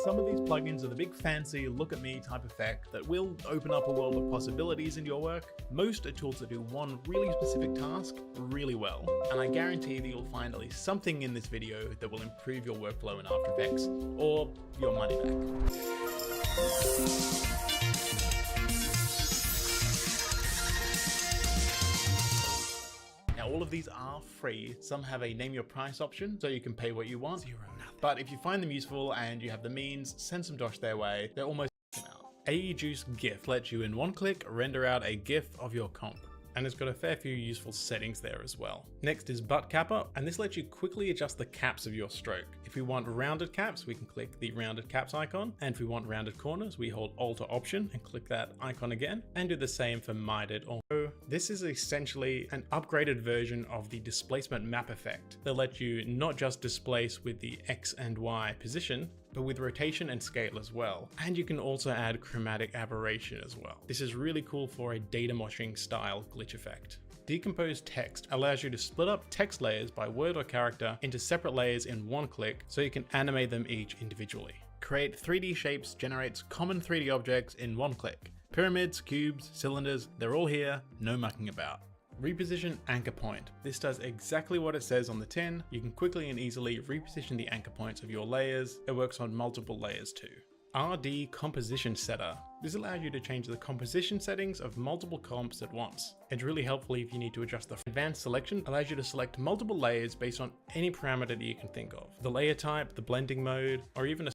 some of these plugins are the big fancy look at me type effect that will open up a world of possibilities in your work. Most are tools that do one really specific task really well, and I guarantee that you'll find at least something in this video that will improve your workflow in After Effects, or your money back. All of these are free. Some have a name your price option, so you can pay what you want. But if you find them useful and you have the means, send some dosh their way. They're almost out. AEJuice GIF lets you in one click render out a GIF of your comp, and it's got a fair few useful settings there as well. Next is Butt Capper, and this lets you quickly adjust the caps of your stroke. If we want rounded caps, we can click the rounded caps icon, and if we want rounded corners, we hold Alt or Option and click that icon again, and do the same for mitered or this is essentially an upgraded version of the displacement map effect that lets you not just displace with the X and Y position, but with rotation and scale as well. And you can also add chromatic aberration as well. This is really cool for a data moshing style glitch effect. Decompose text allows you to split up text layers by word or character into separate layers in one click, so you can animate them each individually. Create 3D shapes generates common 3D objects in one click. Pyramids, cubes, cylinders, they're all here, no mucking about. Reposition anchor point. This does exactly what it says on the tin. You can quickly and easily reposition the anchor points of your layers. It works on multiple layers too. RD Composition Setter. This allows you to change the composition settings of multiple comps at once. It's really helpful if you need to adjust the advanced selection. Allows you to select multiple layers based on any parameter that you can think of. The layer type, the blending mode, or even a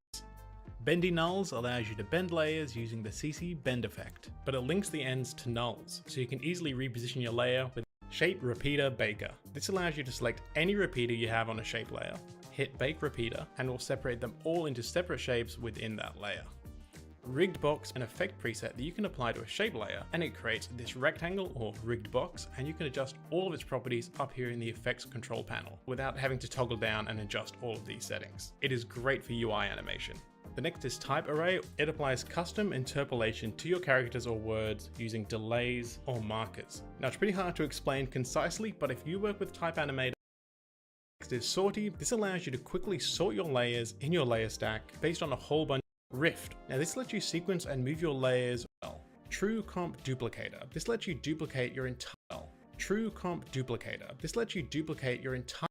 Bendy Nulls allows you to bend layers using the CC Bend effect, but it links the ends to nulls, so you can easily reposition your layer with Shape Repeater Baker. This allows you to select any repeater you have on a shape layer, hit Bake Repeater, and will separate them all into separate shapes within that layer. Rigged Box, an effect preset that you can apply to a shape layer, and it creates this rectangle or rigged box, and you can adjust all of its properties up here in the effects control panel without having to toggle down and adjust all of these settings. It is great for UI animation. The next is Type Array. It applies custom interpolation to your characters or words using delays or markers. Now it's pretty hard to explain concisely, but if you work with Type Animator. Next is Sortie. This allows you to quickly sort your layers in your layer stack based on a whole bunch of Rift. Now this lets you sequence and move your layers well. True Comp Duplicator. This lets you duplicate your entire True Comp Duplicator. This lets you duplicate your entire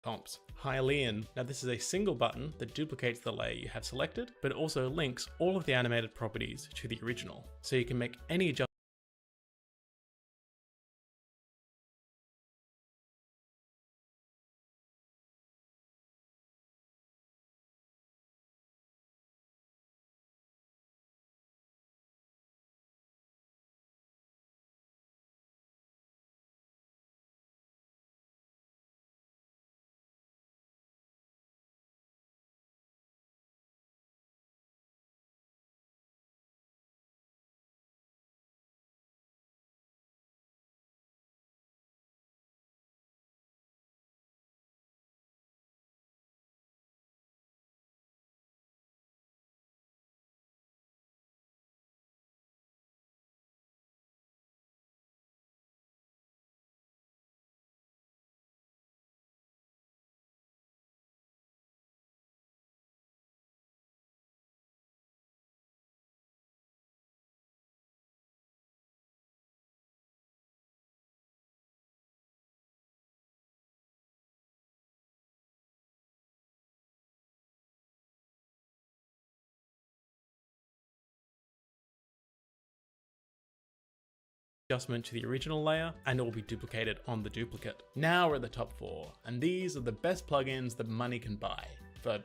comps. Hylian. Now this is a single button that duplicates the layer you have selected, but it also links all of the animated properties to the original, so you can make any adjustments. Adjustment to the original layer, and it will be duplicated on the duplicate. Now we're at the top 4, and these are the best plugins that money can buy for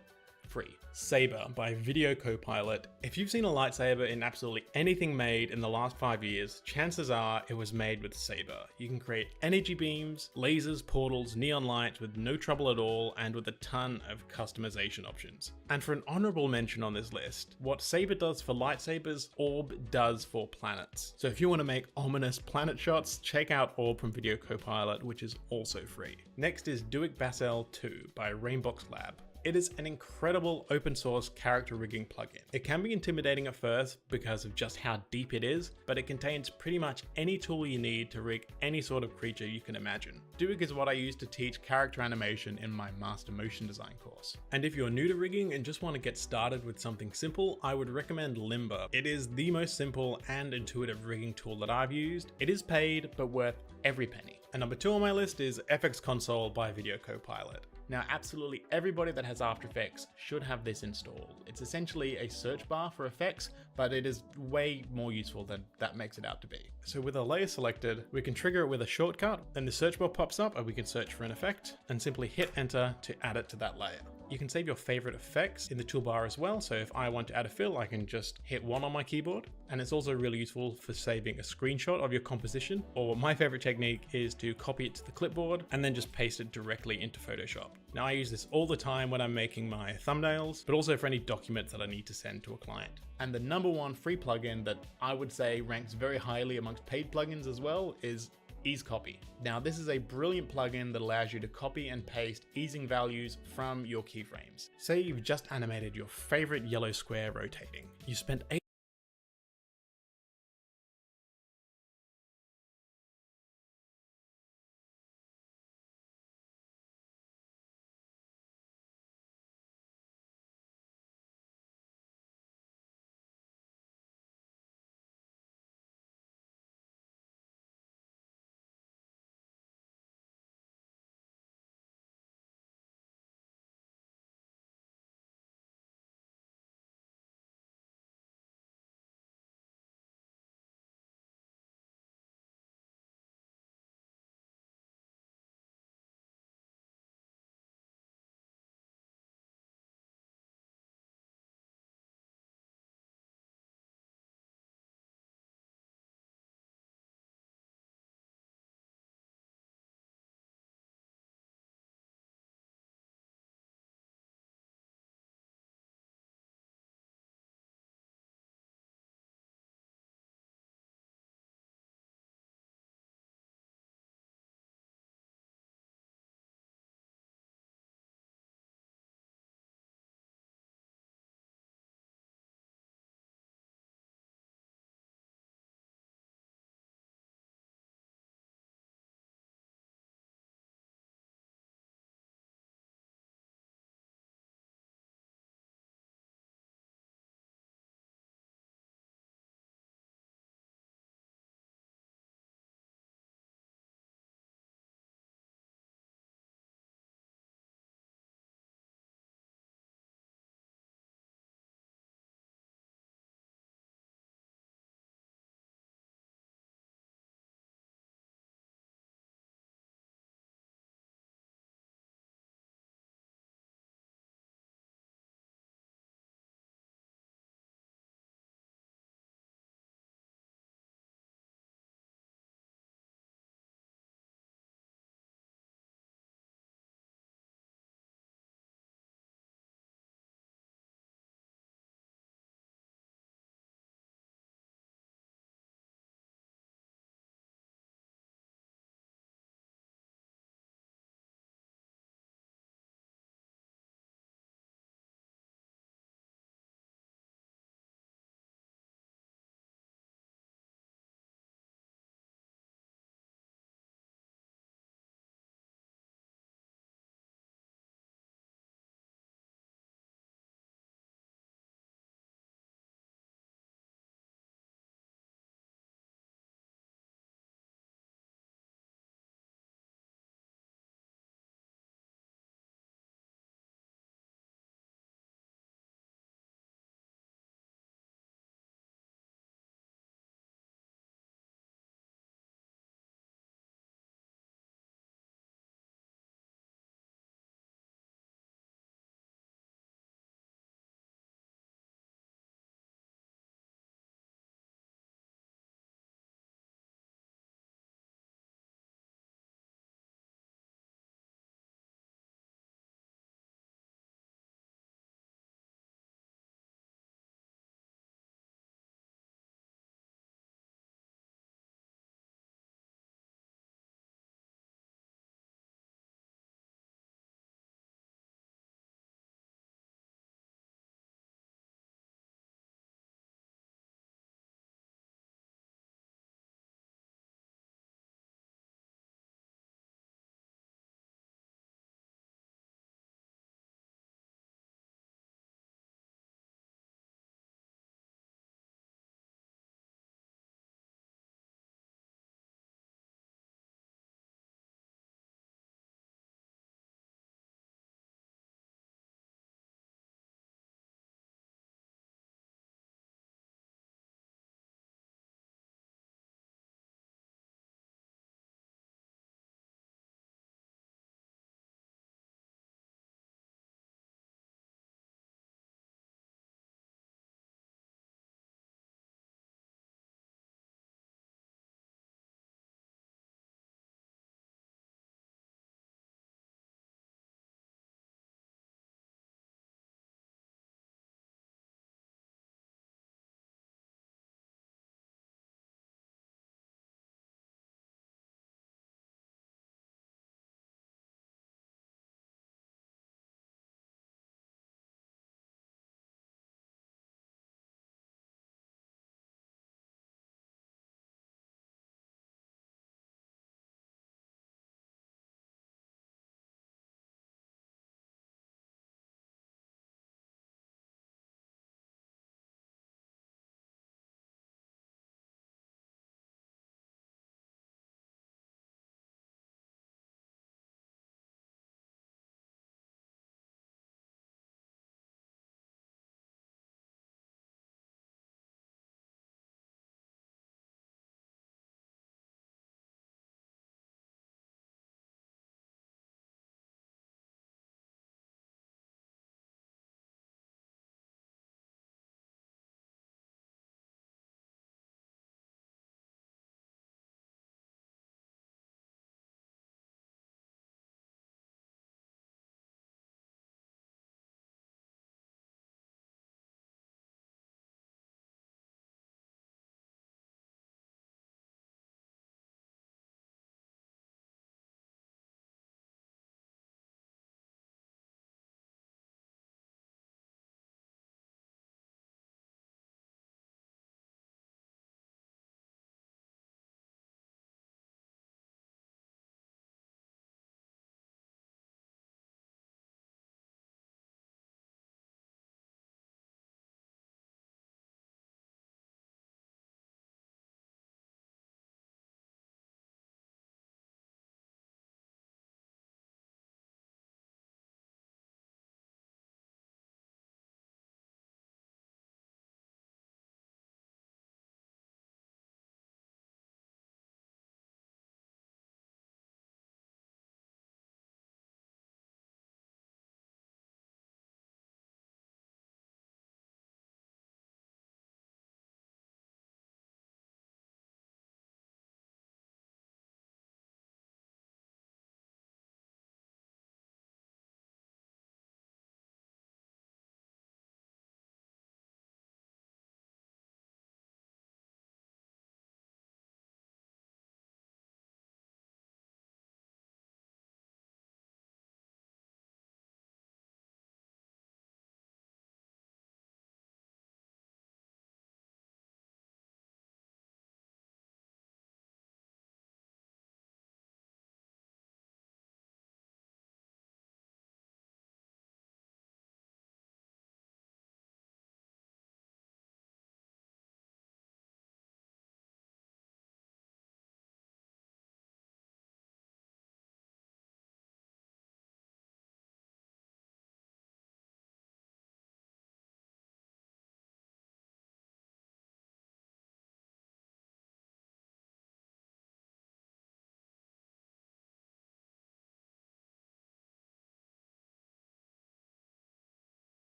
free. Saber by Video Copilot. If you've seen a lightsaber in absolutely anything made in the last 5 years, chances are it was made with Saber. You can create energy beams, lasers, portals, neon lights with no trouble at all, and with a ton of customization options. And for an honorable mention on this list, what Saber does for lightsabers, Orb does for planets. So if you want to make ominous planet shots, check out Orb from Video Copilot, which is also free. Next is Duik Basel 2 by Rainbox Lab. It is an incredible open source character rigging plugin. It can be intimidating at first because of just how deep it is, but it contains pretty much any tool you need to rig any sort of creature you can imagine. Duik is what I use to teach character animation in my Master Motion Design course. And if you're new to rigging and just want to get started with something simple, I would recommend Limbo. It is the most simple and intuitive rigging tool that I've used. It is paid, but worth every penny. And number 2 on my list is FX Console by Video Copilot. Now, absolutely everybody that has After Effects should have this installed. It's essentially a search bar for effects, but it is way more useful than that makes it out to be. So with a layer selected, we can trigger it with a shortcut, then the search bar pops up and we can search for an effect and simply hit enter to add it to that layer. You can save your favorite effects in the toolbar as well. So if I want to add a fill, I can just hit 1 on my keyboard. And it's also really useful for saving a screenshot of your composition. Or my favorite technique is to copy it to the clipboard and then just paste it directly into Photoshop. Now I use this all the time when I'm making my thumbnails, but also for any documents that I need to send to a client. And the number 1 free plugin that I would say ranks very highly amongst paid plugins as well is EaseCopy. Now this is a brilliant plugin that allows you to copy and paste easing values from your keyframes. Say you've just animated your favorite yellow square rotating. You spent 8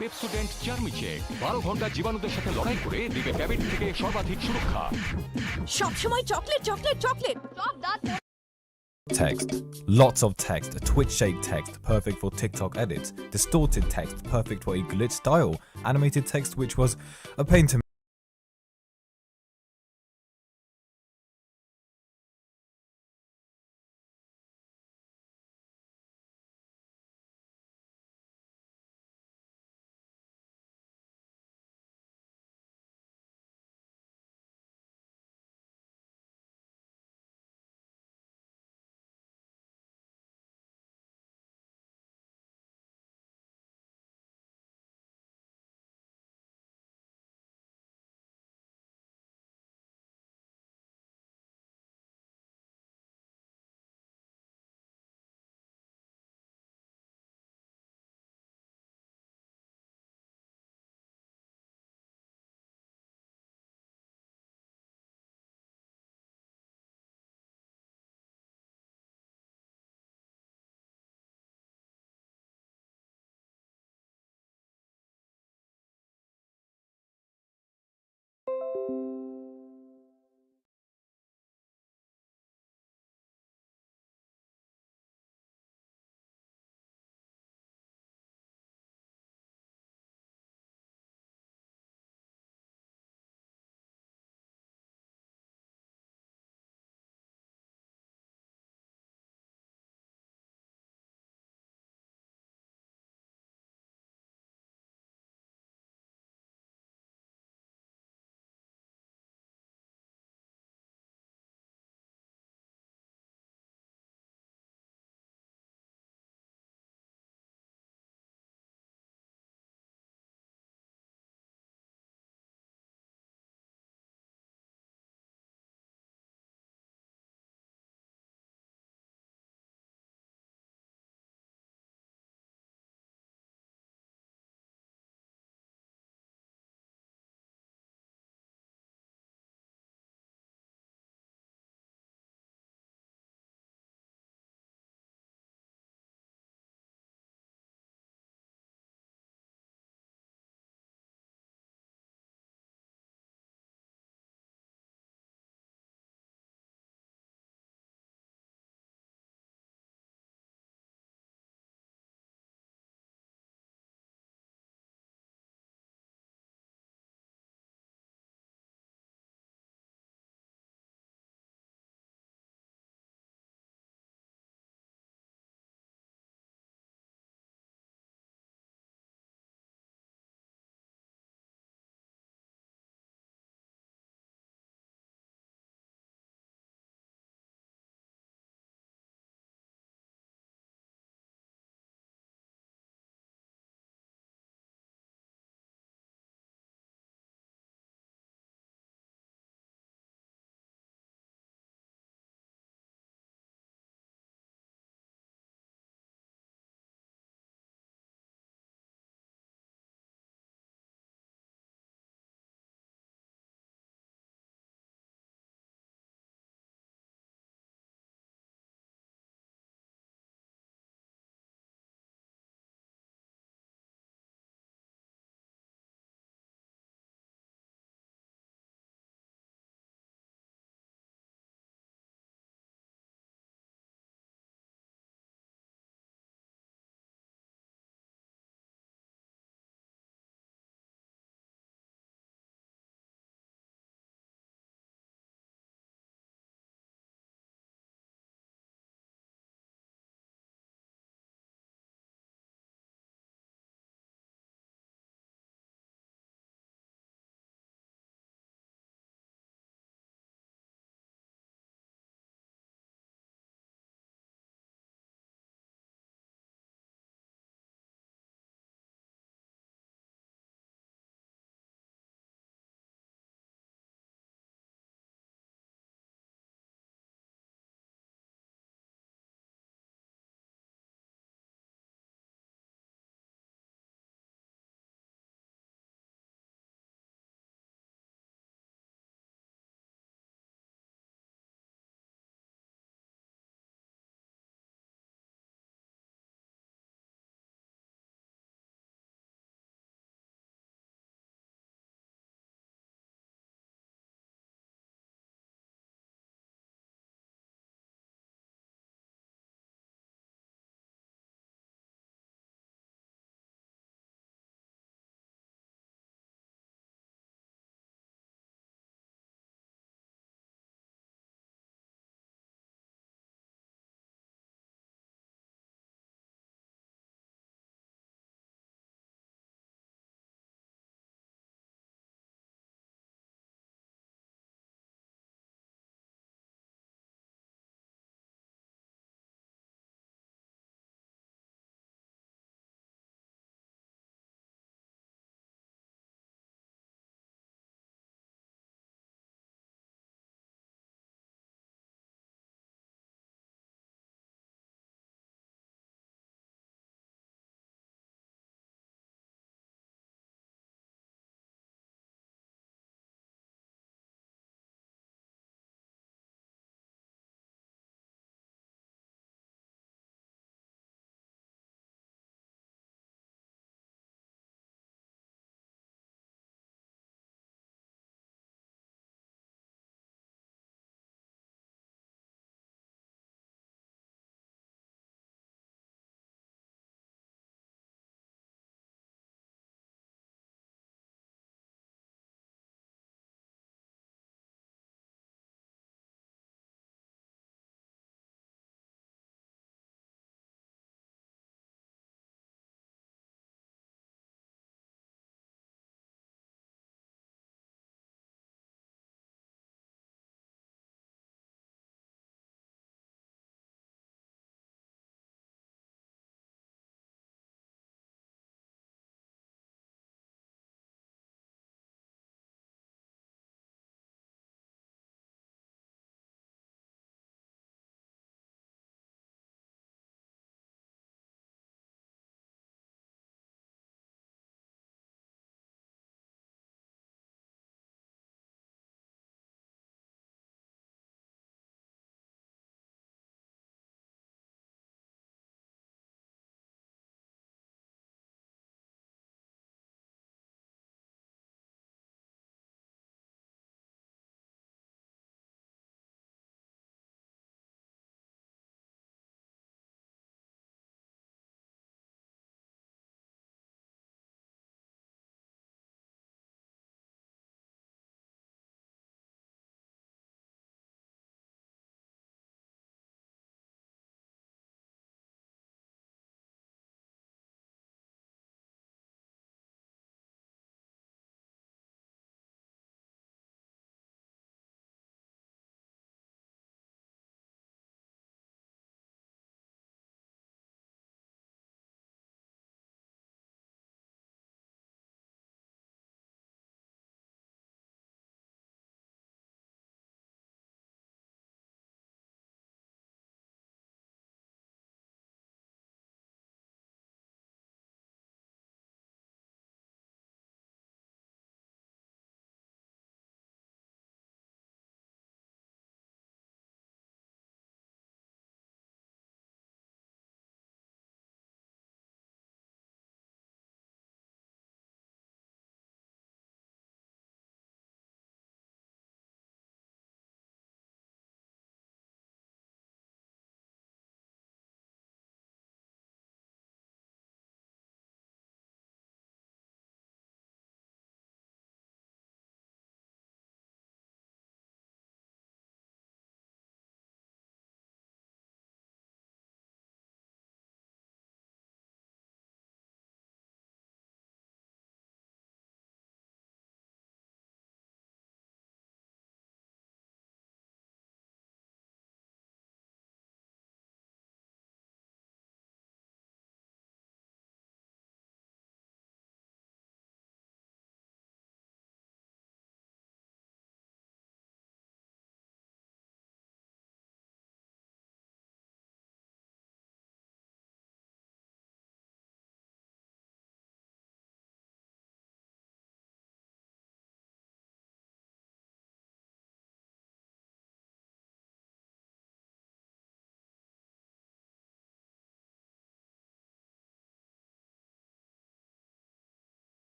Pepsodent চার্মি check 12 ঘন্টা জীবাণুদের সাথে লড়াই করে দিবে cavity থেকে সর্বাধিক সুরক্ষা। সবসময় চকলেট চকলেট চকলেট সব দাঁত Text. Lots of text, twitch shaped text, perfect for TikTok edits, distorted text, perfect for a glitch style, animated text which was a pain to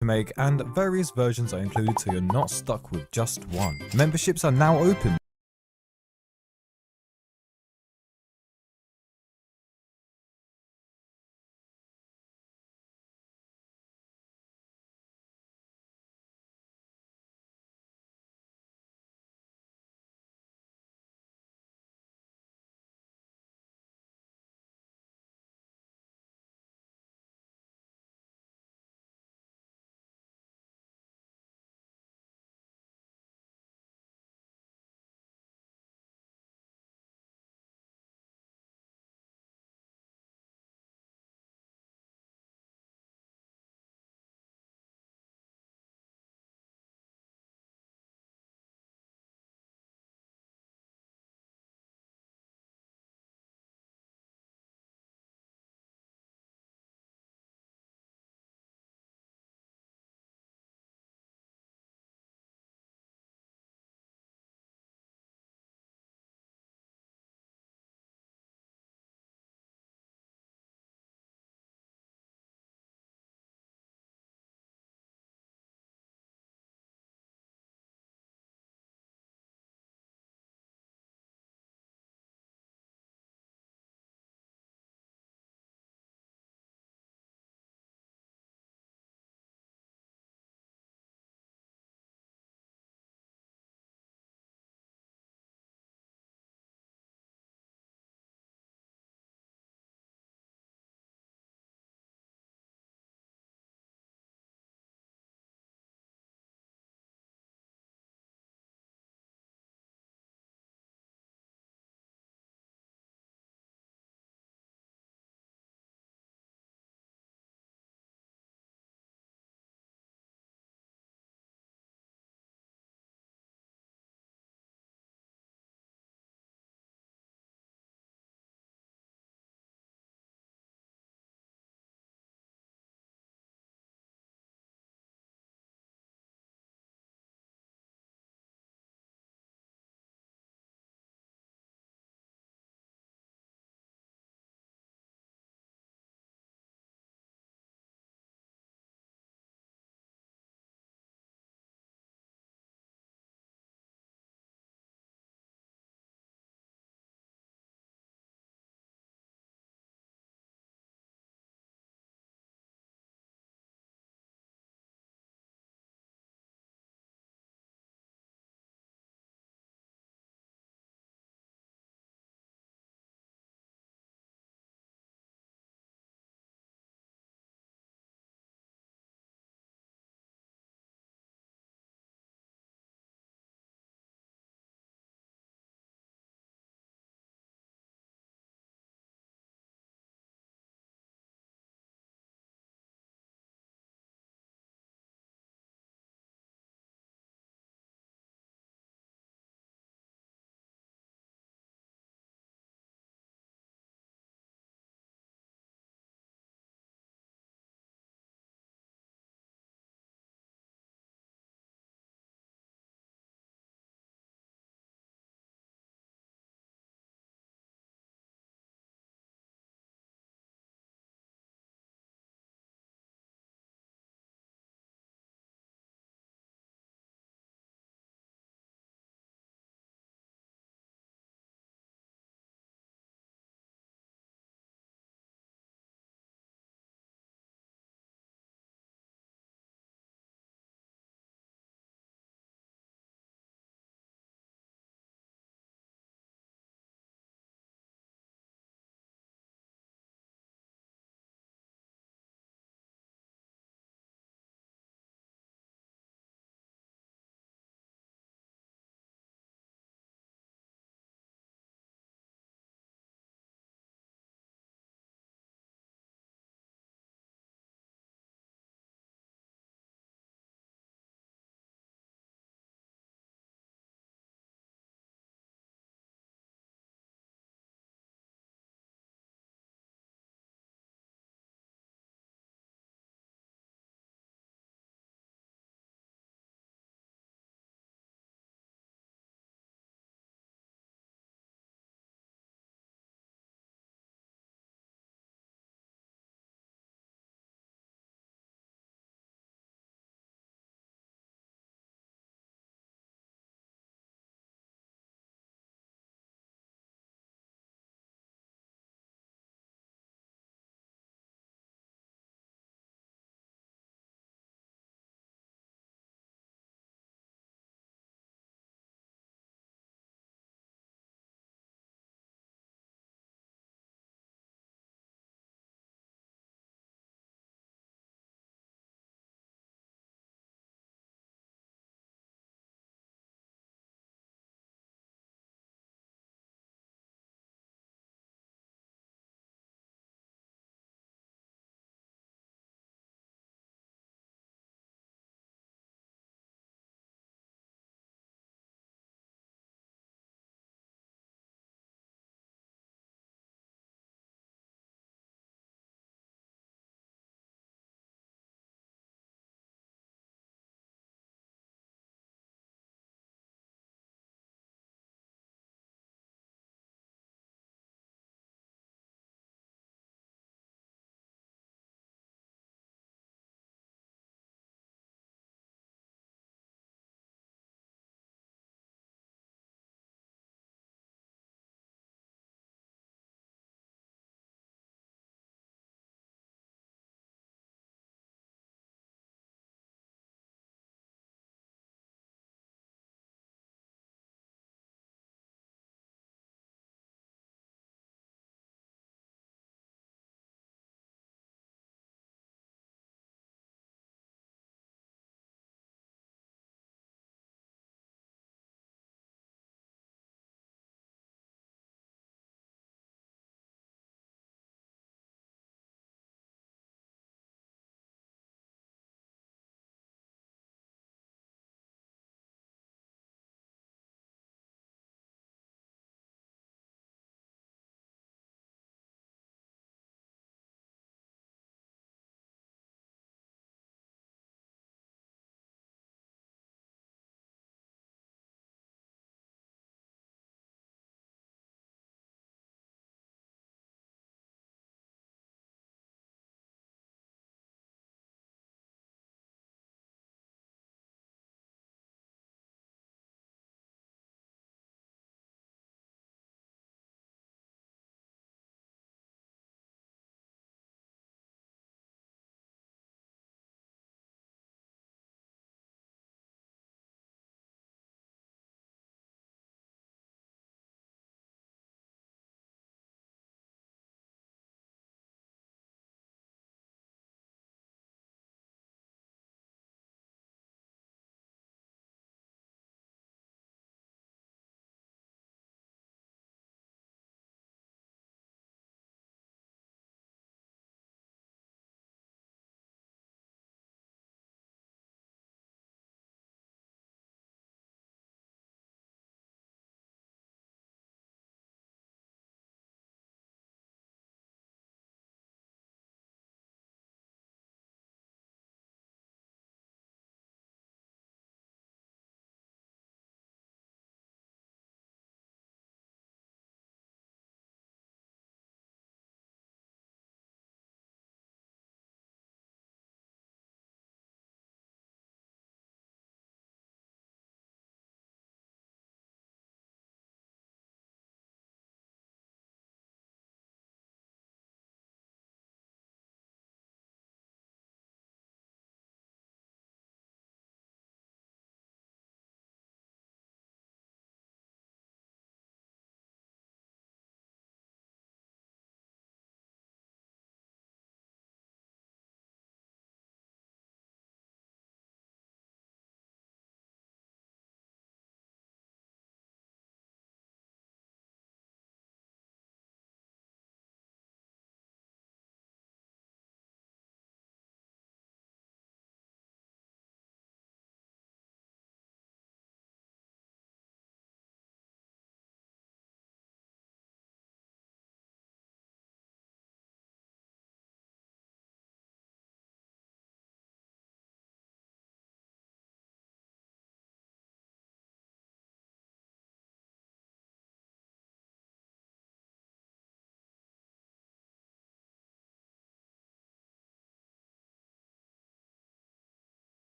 to make, and various versions are included so you're not stuck with just one. Memberships are now open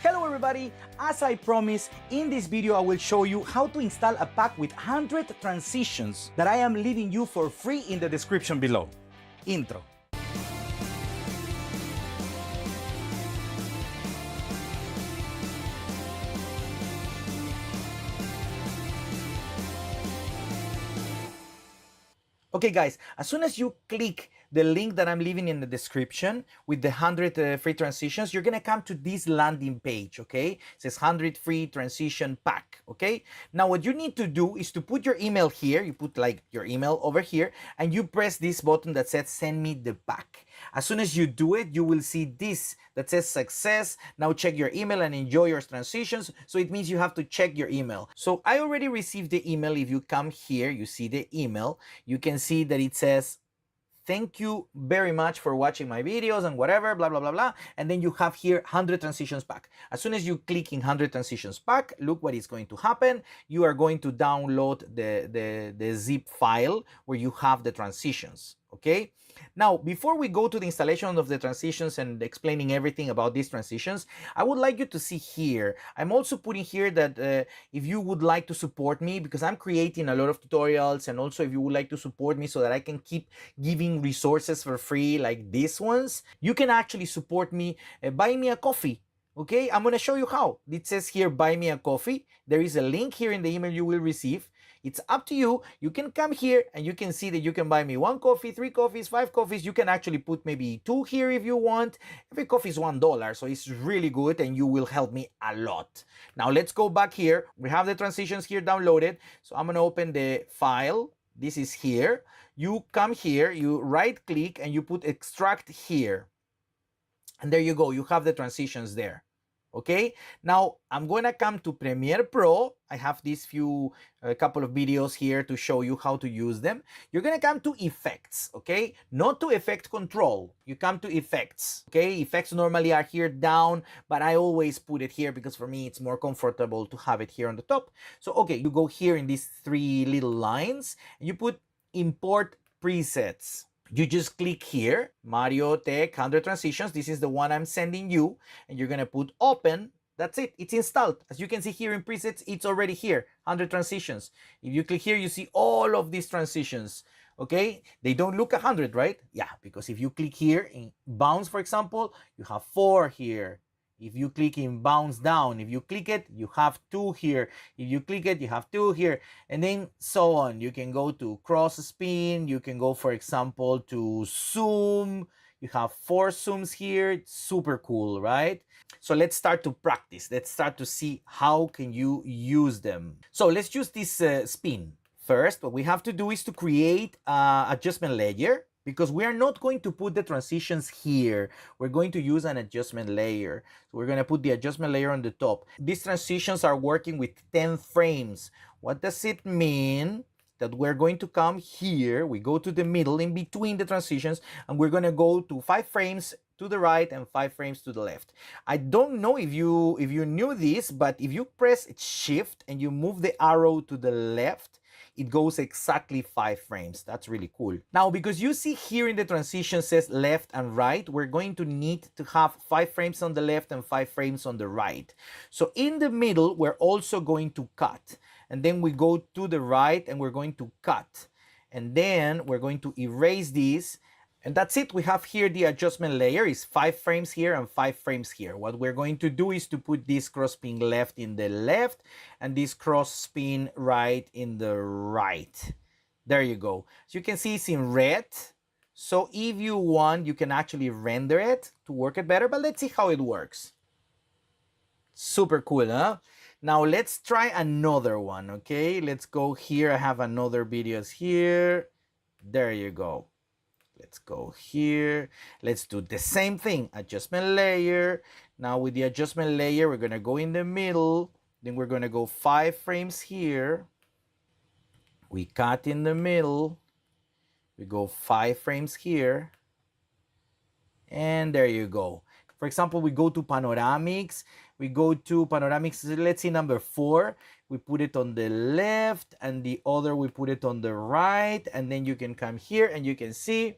Hello everybody, as I promised, in this video I will show you how to install a pack with 100 transitions that I am leaving you for free in the description below. Intro. Okay guys, as soon as you click the link that I'm leaving in the description with the 100 free transitions, you're gonna come to this landing page, okay? It says 100 free transition pack, okay? Now what you need to do is to put your email here, you put like your email over here, and you press this button that says send me the pack. As soon as you do it, you will see this that says success. Now check your email and enjoy your transitions. So it means you have to check your email. So I already received the email. If you come here, you see the email, you can see that it says thank you very much for watching my videos and whatever, blah, blah, blah, blah. And then you have here 100 transitions pack. As soon as you click in 100 transitions pack, look what is going to happen. You are going to download the zip file where you have the transitions, okay? Now, before we go to the installation of the transitions and explaining everything about these transitions, I would like you to see here. I'm also putting here that if you would like to support me, because I'm creating a lot of tutorials, and also if you would like to support me so that I can keep giving resources for free like these ones, you can actually support me by me a coffee. Okay, I'm going to show you how. It says here, buy me a coffee. There is a link here in the email you will receive. It's up to you. You can come here and you can see that you can buy me 1 coffee, 3 coffees, 5 coffees. You can actually put maybe 2 here if you want. Every coffee is $1, so it's really good and you will help me a lot. Now let's go back here. We have the transitions here downloaded. So I'm going to open the file. This is here. You come here, you right click and you put extract here. And there you go. You have the transitions there. Okay, now I'm going to come to Premiere Pro. I have these couple of videos here to show you how to use them. You're going to come to effects, okay? Not to effect control. You come to effects, okay? Effects normally are here down, but I always put it here because for me it's more comfortable to have it here on the top. So, okay, you go here in these 3 little lines and you put import presets. You just click here, Mario Tech 100 transitions. This is the one I'm sending you, and you're gonna put open. That's it, it's installed. As you can see here in presets, it's already here, 100 transitions. If you click here, you see all of these transitions, okay? They don't look 100, right? Yeah, because if you click here in bounce, for example, you have 4 here. If you click in bounce down, if you click it, you have 2 here. If you click it, you have 2 here. And then so on. You can go to cross spin. You can go, for example, to zoom. You have 4 zooms here. It's super cool, right? So let's start to practice. Let's start to see how can you use them. So let's use this spin. First, what we have to do is to create an adjustment layer. Because we are not going to put the transitions here. We're going to use an adjustment layer. So we're going to put the adjustment layer on the top. These transitions are working with 10 frames. What does it mean? That we're going to come here. We go to the middle in between the transitions. And we're going to go to 5 frames to the right and 5 frames to the left. I don't know if you knew this, but if you press shift and you move the arrow to the left, it goes exactly 5 frames. That's really cool. Now, because you see here in the transition says left and right, we're going to need to have 5 frames on the left and 5 frames on the right. So in the middle, we're also going to cut. And then we go to the right and we're going to cut. And then we're going to erase this. And that's it. We have here the adjustment layer is 5 frames here and 5 frames here. What we're going to do is to put this cross spin left in the left and this cross spin right in the right. There you go. So you can see it's in red. So if you want, you can actually render it to work it better, but let's see how it works. Super cool, huh? Now let's try another one, okay? Let's go here. I have another videos here. There you go. Let's go here. Let's do the same thing. Adjustment layer. Now with the adjustment layer, we're going to go in the middle. Then we're going to go 5 frames here. We cut in the middle. We go 5 frames here. And there you go. For example, we go to panoramics. We go to panoramics, let's see number 4. We put it on the left and the other we put it on the right. And then you can come here and you can see.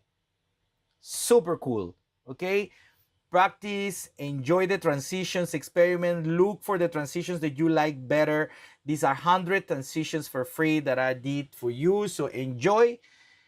Super cool, okay? practice, enjoy the transitions, experiment, look for the transitions that you like better. These are 100 transitions for free that I did for you, so enjoy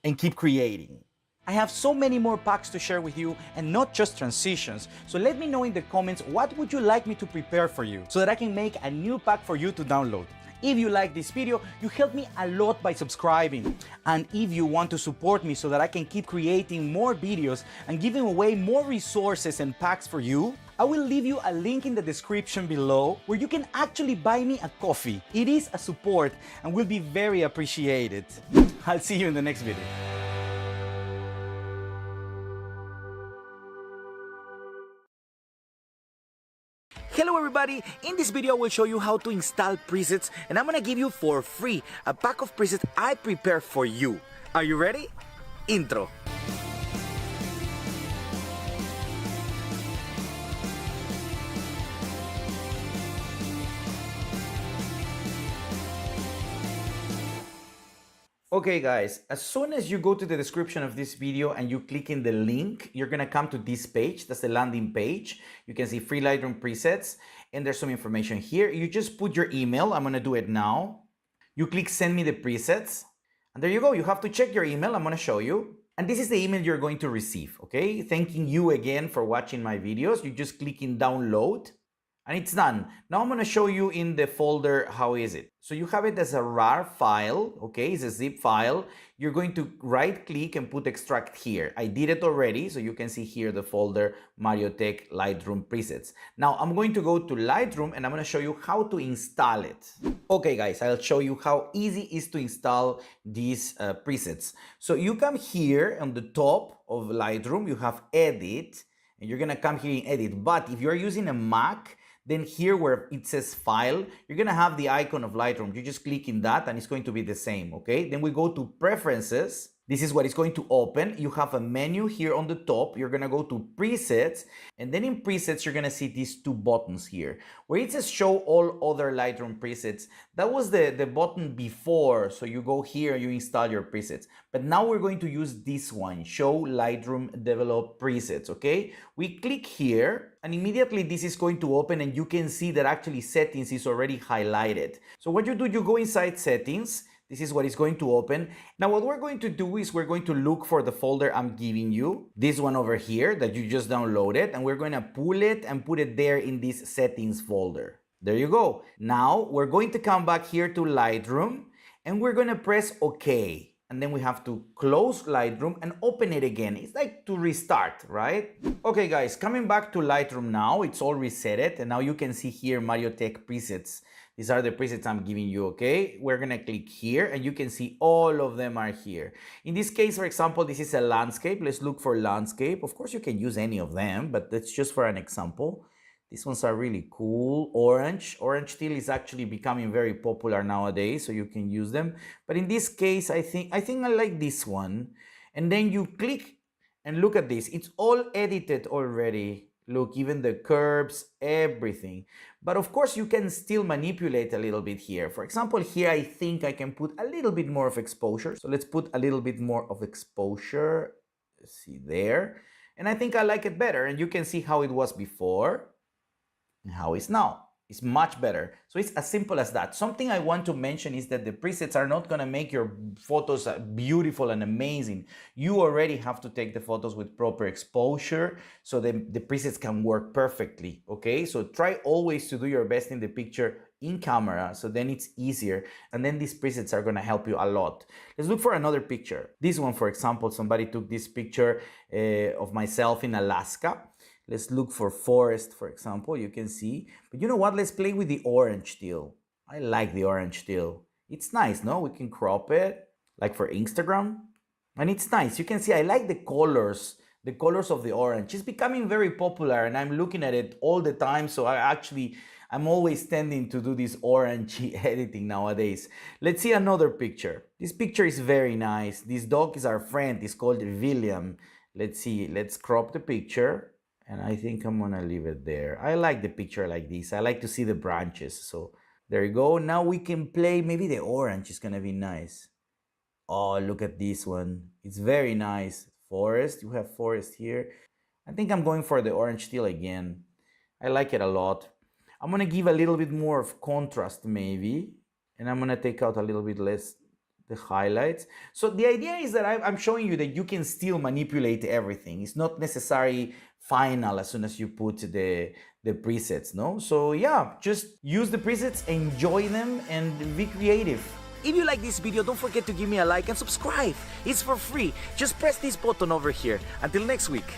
and keep creating. I have so many more packs to share with you, and not just transitions. So let me know in the comments what would you like me to prepare for you so that I can make a new pack for you to download. If you like this video, you help me a lot by subscribing. And if you want to support me so that I can keep creating more videos and giving away more resources and packs for you, I will leave you a link in the description below where you can actually buy me a coffee. It is a support and will be very appreciated. I'll see you in the next video. Hello everybody, in this video I will show you how to install presets, and I'm gonna give you for free a pack of presets I prepared for you. Are you ready? Intro. Okay guys, as soon as you go to the description of this video and you click in the link, you're gonna come to this page. That's the landing page. You can see free Lightroom presets, and there's some information here. You just put your email. I'm gonna do it now. You click send me the presets, and there you go. You have to check your email. I'm gonna show you. And this is the email you're going to receive, okay? Thanking you again for watching my videos. You just click in download, and it's done. Now I'm gonna show you in the folder how is it. So you have it as a RAR file, okay? It's a zip file. You're going to right click and put extract here. I did it already, so you can see here the folder MarioTech Lightroom presets. Now I'm going to go to Lightroom and I'm gonna show you how to install it. Okay guys, I'll show you how easy it is to install these presets. So you come here on the top of Lightroom, you have edit, and you're gonna come here in edit. But if you're using a Mac, then here where it says file, you're gonna have the icon of Lightroom. You just click in that and it's going to be the same, okay? Then we go to preferences. This is what it's going to open. You have a menu here on the top. You're gonna go to presets, and then in presets, you're gonna see these two buttons here. Where it says show all other Lightroom presets, that was the button before. So you go here, you install your presets. But now we're going to use this one, show Lightroom develop presets, okay? We click here, and immediately this is going to open, and you can see that actually settings is already highlighted. So what you do, you go inside settings. This is what is going to open. Now what we're going to do is we're going to look for the folder I'm giving you, this one over here that you just downloaded, and we're going to pull it and put it there in this settings folder. There you go. Now we're going to come back here to Lightroom and we're going to press OK. And then we have to close Lightroom and open it again. It's like to restart, right? Okay guys, coming back to Lightroom now, it's all resetted, and now you can see here MarioTech presets. These are the presets I'm giving you, okay? We're gonna click here and you can see all of them are here. In this case, for example, this is a landscape. Let's look for landscape. Of course, you can use any of them, but that's just for an example. These ones are really cool. Orange teal is actually becoming very popular nowadays, so you can use them. But in this case, I think I like this one. And then you click and look at this. It's all edited already. Look, even the curves, everything. But of course, you can still manipulate a little bit here. For example, here I think I can put a little bit more of exposure. So let's put a little bit more of exposure. Let's see there. And I think I like it better. And you can see how it was before and how it's now. It's much better. So it's as simple as that. Something I want to mention is that the presets are not going to make your photos beautiful and amazing. You already have to take the photos with proper exposure so the presets can work perfectly, okay? So try always to do your best in the picture in camera, so then it's easier. And then these presets are going to help you a lot. Let's look for another picture. This one, for example, somebody took this picture of myself in Alaska. Let's look for forest, for example, you can see. But you know what? Let's play with the orange teal. I like the orange teal. It's nice, no? We can crop it, like for Instagram. And it's nice. You can see I like the colors of the orange. It's becoming very popular and I'm looking at it all the time. So I'm always tending to do this orange editing nowadays. Let's see another picture. This picture is very nice. This dog is our friend. It's called William. Let's see. Let's crop the picture. And I think I'm gonna leave it there. I like the picture like this. I like to see the branches. So there you go. Now we can play. Maybe the orange is gonna be nice. Oh, look at this one. It's very nice. Forest. You have forest here. I think I'm going for the orange teal again. I like it a lot. I'm gonna give a little bit more of contrast maybe, and I'm gonna take out a little bit less the highlights. So the idea is that I'm showing you that you can still manipulate everything. It's not necessarily final as soon as you put the presets, no? So yeah, just use the presets, enjoy them, and be creative. If you like this video, don't forget to give me a like and subscribe. It's for free. Just press this button over here. Until next week.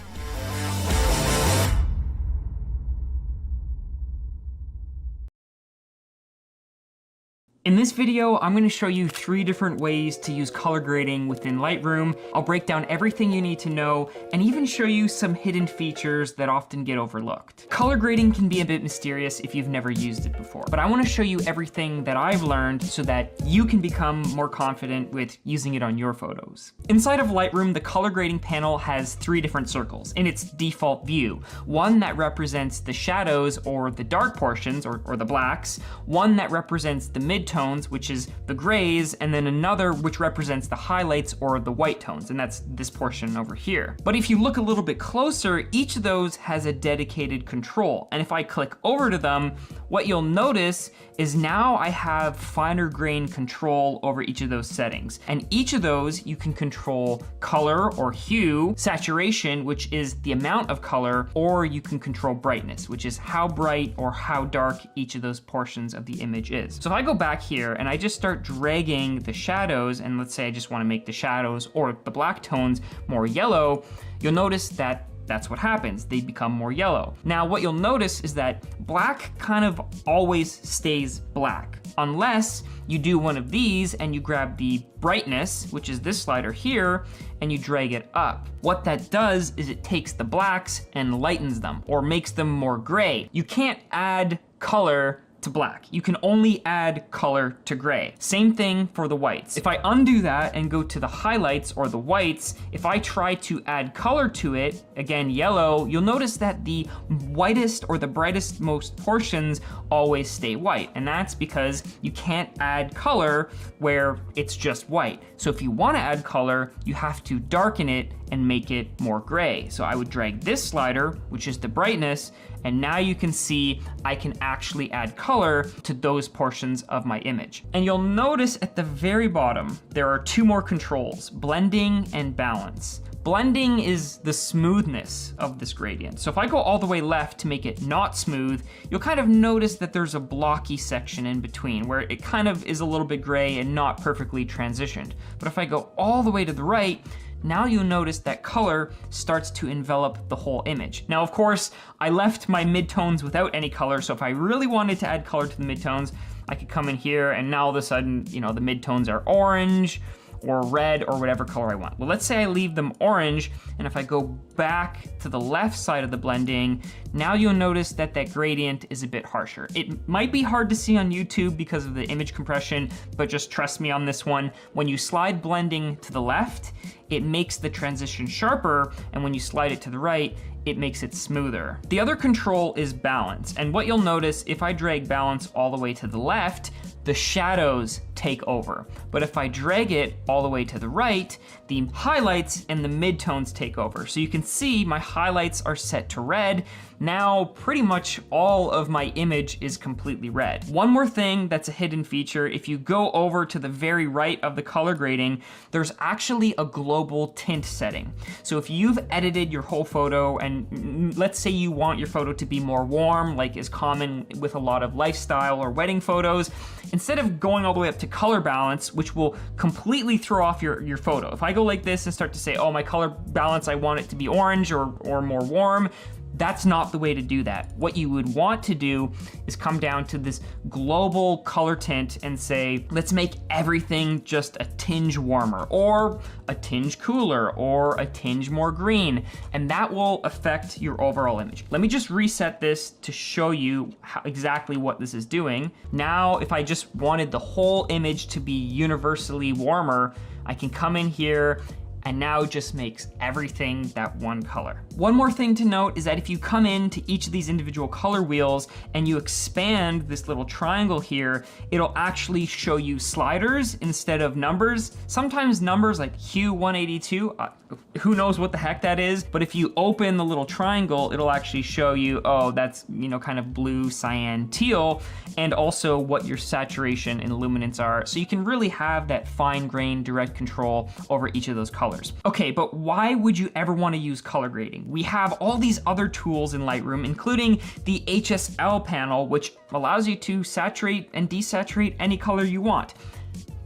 In this video, I'm going to show you 3 different ways to use color grading within Lightroom. I'll break down everything you need to know and even show you some hidden features that often get overlooked. Color grading can be a bit mysterious if you've never used it before, but I want to show you everything that I've learned so that you can become more confident with using it on your photos. Inside of Lightroom, the color grading panel has 3 different circles in its default view. One that represents the shadows or the dark portions or the blacks, one that represents the midtones, which is the grays, and then another which represents the highlights or the white tones, and that's this portion over here. But if you look a little bit closer, each of those has a dedicated control, and if I click over to them, what you'll notice is now I have finer grain control over each of those settings, and each of those you can control color or hue, saturation, which is the amount of color, or you can control brightness, which is how bright or how dark each of those portions of the image is. So if I go back here and I just start dragging the shadows, and let's say I just want to make the shadows or the black tones more yellow, you'll notice that that's what happens. They become more yellow. Now, what you'll notice is that black kind of always stays black, unless you do one of these and you grab the brightness, which is this slider here, and you drag it up. What that does is it takes the blacks and lightens them or makes them more gray. You can't add color to black. You can only add color to gray. Same thing for the whites. If I undo that and go to the highlights or the whites, if I try to add color to it, again yellow, you'll notice that the whitest or the brightest most portions always stay white, and that's because you can't add color where it's just white. So if you want to add color, you have to darken it and make it more gray. So I would drag this slider, which is the brightness, and now you can see I can actually add color to those portions of my image. And you'll notice at the very bottom, there are 2 more controls, blending and balance. Blending is the smoothness of this gradient. So if I go all the way left to make it not smooth, you'll kind of notice that there's a blocky section in between where it kind of is a little bit gray and not perfectly transitioned. But if I go all the way to the right, now you'll notice that color starts to envelop the whole image. Now, of course, I left my midtones without any color, so if I really wanted to add color to the midtones, I could come in here and now all of a sudden, you know, the midtones are orange or red or whatever color I want. Well, let's say I leave them orange, and if I go back to the left side of the blending, now you'll notice that that gradient is a bit harsher. It might be hard to see on YouTube because of the image compression, but just trust me on this one. When you slide blending to the left, it makes the transition sharper, and when you slide it to the right, it makes it smoother. The other control is balance, and what you'll notice if I drag balance all the way to the left, the shadows take over. But if I drag it all the way to the right, the highlights and the midtones take over. So you can see my highlights are set to red. Now pretty much all of my image is completely red. One more thing that's a hidden feature, if you go over to the very right of the color grading, there's actually a global tint setting. So if you've edited your whole photo, and let's say you want your photo to be more warm, like is common with a lot of lifestyle or wedding photos, instead of going all the way up to color balance, which will completely throw off your photo. If I go like this and start to say, oh, my color balance, I want it to be orange or more warm, that's not the way to do that. What you would want to do is come down to this global color tint and say, let's make everything just a tinge warmer or a tinge cooler or a tinge more green, and that will affect your overall image. Let me just reset this to show you exactly what this is doing. Now, if I just wanted the whole image to be universally warmer, I can come in here, and now it just makes everything that one color. One more thing to note is that if you come into each of these individual color wheels and you expand this little triangle here, it'll actually show you sliders instead of numbers. Sometimes numbers like hue 182, who knows what the heck that is, but if you open the little triangle, it'll actually show you, oh, that's, you know, kind of blue, cyan, teal, and also what your saturation and luminance are. So you can really have that fine-grained direct control over each of those colors. Okay, but why would you ever want to use color grading? We have all these other tools in Lightroom, including the HSL panel, which allows you to saturate and desaturate any color you want.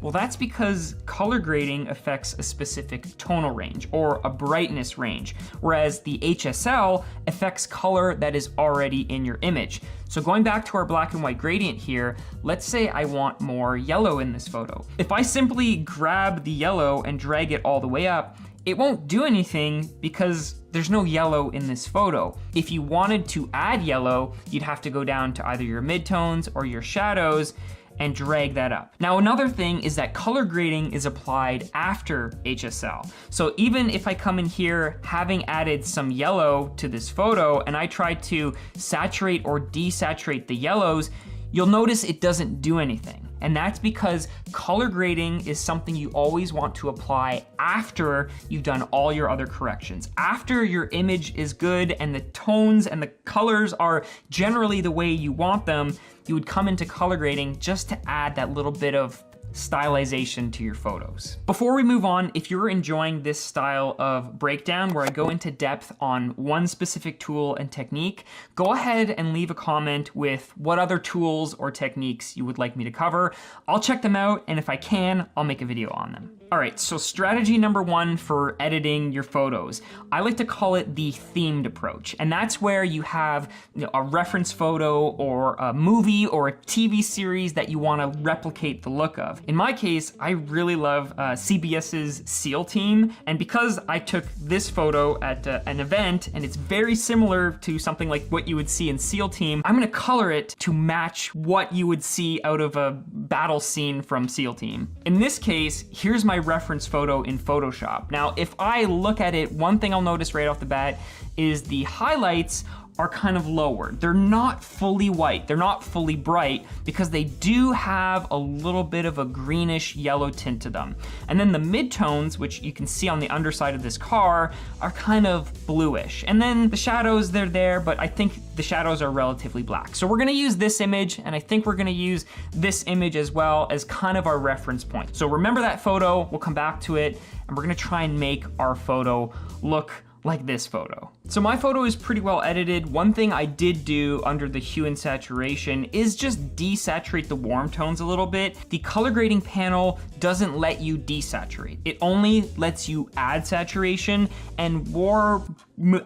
Well, that's because color grading affects a specific tonal range or a brightness range, whereas the HSL affects color that is already in your image. So going back to our black and white gradient here, let's say I want more yellow in this photo. If I simply grab the yellow and drag it all the way up, it won't do anything because there's no yellow in this photo. If you wanted to add yellow, you'd have to go down to either your midtones or your shadows and drag that up. Now, another thing is that color grading is applied after HSL. So even if I come in here having added some yellow to this photo and I try to saturate or desaturate the yellows, you'll notice it doesn't do anything. And that's because color grading is something you always want to apply after you've done all your other corrections. After your image is good and the tones and the colors are generally the way you want them, you would come into color grading just to add that little bit of stylization to your photos. Before we move on, if you're enjoying this style of breakdown where I go into depth on one specific tool and technique, go ahead and leave a comment with what other tools or techniques you would like me to cover. I'll check them out, and if I can, I'll make a video on them. All right, so strategy number one for editing your photos. I like to call it the themed approach, and that's where you have, you know, a reference photo or a movie or a TV series that you want to replicate the look of. In my case, I really love CBS's SEAL Team, and because I took this photo at an event and it's very similar to something like what you would see in SEAL Team, I'm gonna color it to match what you would see out of a battle scene from SEAL Team. In this case, here's my reference photo in Photoshop. Now, if I look at it, one thing I'll notice right off the bat is the highlights are kind of lowered. They're not fully white, they're not fully bright because they do have a little bit of a greenish yellow tint to them. And then the midtones, which you can see on the underside of this car, are kind of bluish. And then the shadows, they're there, but I think the shadows are relatively black. So we're gonna use this image, and I think we're gonna use this image as well as kind of our reference point. So remember that photo, we'll come back to it, and we're gonna try and make our photo look like this photo. So my photo is pretty well edited. One thing I did do under the hue and saturation is just desaturate the warm tones a little bit. The color grading panel doesn't let you desaturate. It only lets you add saturation, and war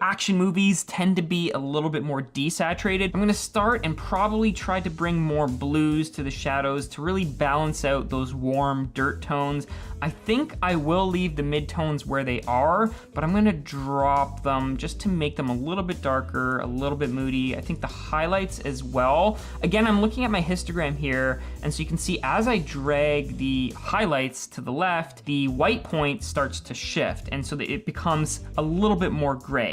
action movies tend to be a little bit more desaturated. I'm gonna start and probably try to bring more blues to the shadows to really balance out those warm dirt tones. I think I will leave the midtones where they are, but I'm gonna drop them just to make them a little bit darker, a little bit moody. I think the highlights as well. Again, I'm looking at my histogram here, and so you can see as I drag the highlights to the left, the white point starts to shift, and so that it becomes a little bit more gray.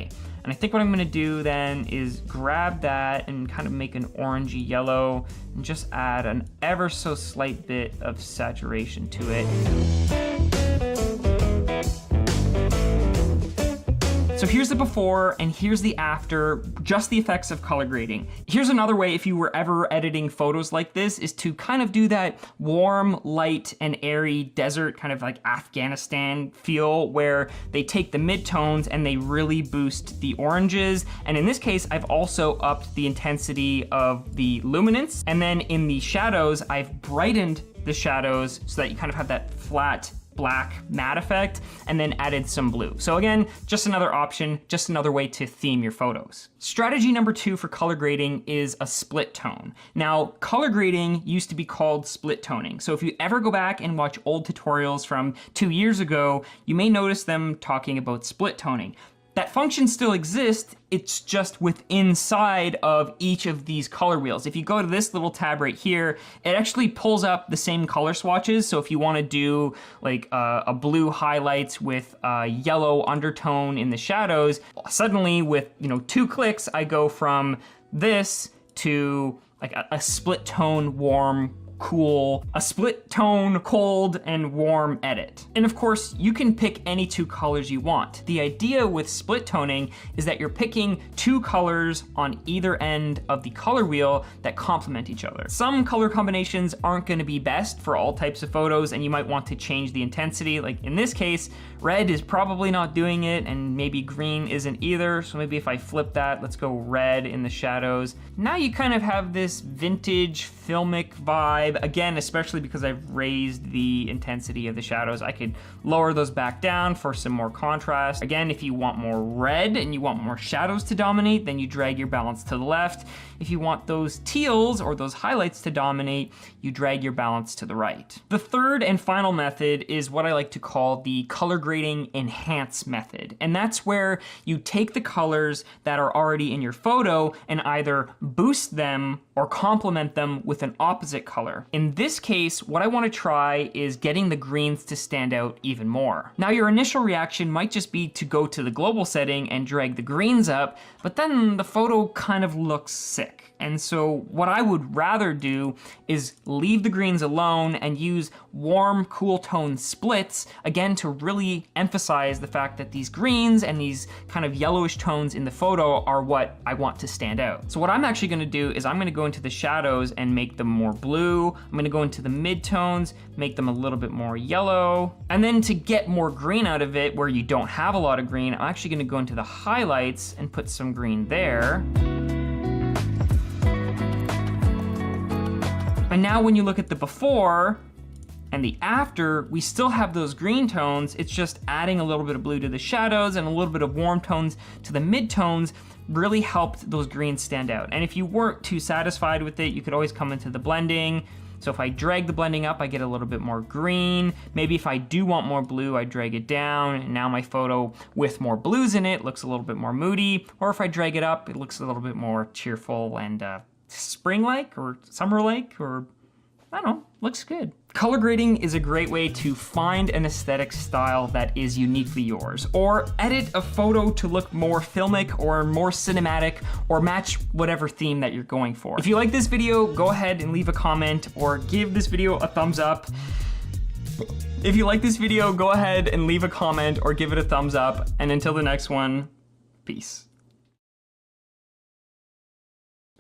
And I think what I'm gonna do then is grab that and kind of make an orangey yellow and just add an ever so slight bit of saturation to it. So here's the before and here's the after, just the effects of color grading. Here's another way if you were ever editing photos like this is to kind of do that warm, light, and airy desert kind of like Afghanistan feel where they take the midtones and they really boost the oranges. And in this case, I've also upped the intensity of the luminance. And then in the shadows, I've brightened the shadows so that you kind of have that flat black matte effect, and then added some blue. So again, just another option, just another way to theme your photos. Strategy number 2 for color grading is a split tone. Now, color grading used to be called split toning. So if you ever go back and watch old tutorials from 2 years ago, you may notice them talking about split toning. That function still exists, it's just with inside of each of these color wheels. If you go to this little tab right here, it actually pulls up the same color swatches. So if you want to do like a blue highlights with a yellow undertone in the shadows, suddenly with 2 clicks, I go from this to like a split tone warm cool, a split tone, cold, and warm edit. And of course, you can pick any 2 colors you want. The idea with split toning is that you're picking 2 colors on either end of the color wheel that complement each other. Some color combinations aren't gonna be best for all types of photos, and you might want to change the intensity. Like in this case, red is probably not doing it, and maybe green isn't either. So maybe if I flip that, let's go red in the shadows. Now you kind of have this vintage filmic vibe. Again, especially because I've raised the intensity of the shadows, I could lower those back down for some more contrast. Again, if you want more red and you want more shadows to dominate, then you drag your balance to the left. If you want those teals or those highlights to dominate, you drag your balance to the right. The third and final method is what I like to call the color grading enhance method. And that's where you take the colors that are already in your photo and either boost them or complement them with an opposite color. In this case, what I want to try is getting the greens to stand out even more. Now, your initial reaction might just be to go to the global setting and drag the greens up, but then the photo kind of looks sick. And so what I would rather do is leave the greens alone and use warm, cool tone splits, again, to really emphasize the fact that these greens and these kind of yellowish tones in the photo are what I want to stand out. So what I'm actually gonna do is I'm gonna go into the shadows and make them more blue. I'm gonna go into the mid-tones, make them a little bit more yellow. And then to get more green out of it, where you don't have a lot of green, I'm actually gonna go into the highlights and put some green there. And now when you look at the before and the after, we still have those green tones. It's just adding a little bit of blue to the shadows and a little bit of warm tones to the mid-tones really helped those greens stand out. And if you weren't too satisfied with it, you could always come into the blending. So if I drag the blending up, I get a little bit more green. Maybe if I do want more blue, I drag it down, and now my photo with more blues in it looks a little bit more moody. Or if I drag it up, it looks a little bit more cheerful and spring-like or summer-like, or I don't know, looks good. Color grading is a great way to find an aesthetic style that is uniquely yours, or edit a photo to look more filmic or more cinematic, or match whatever theme that you're going for. If you like this video, go ahead and leave a comment or give this video a thumbs up. If you like this video, go ahead and leave a comment or give it a thumbs up. And until the next one, peace.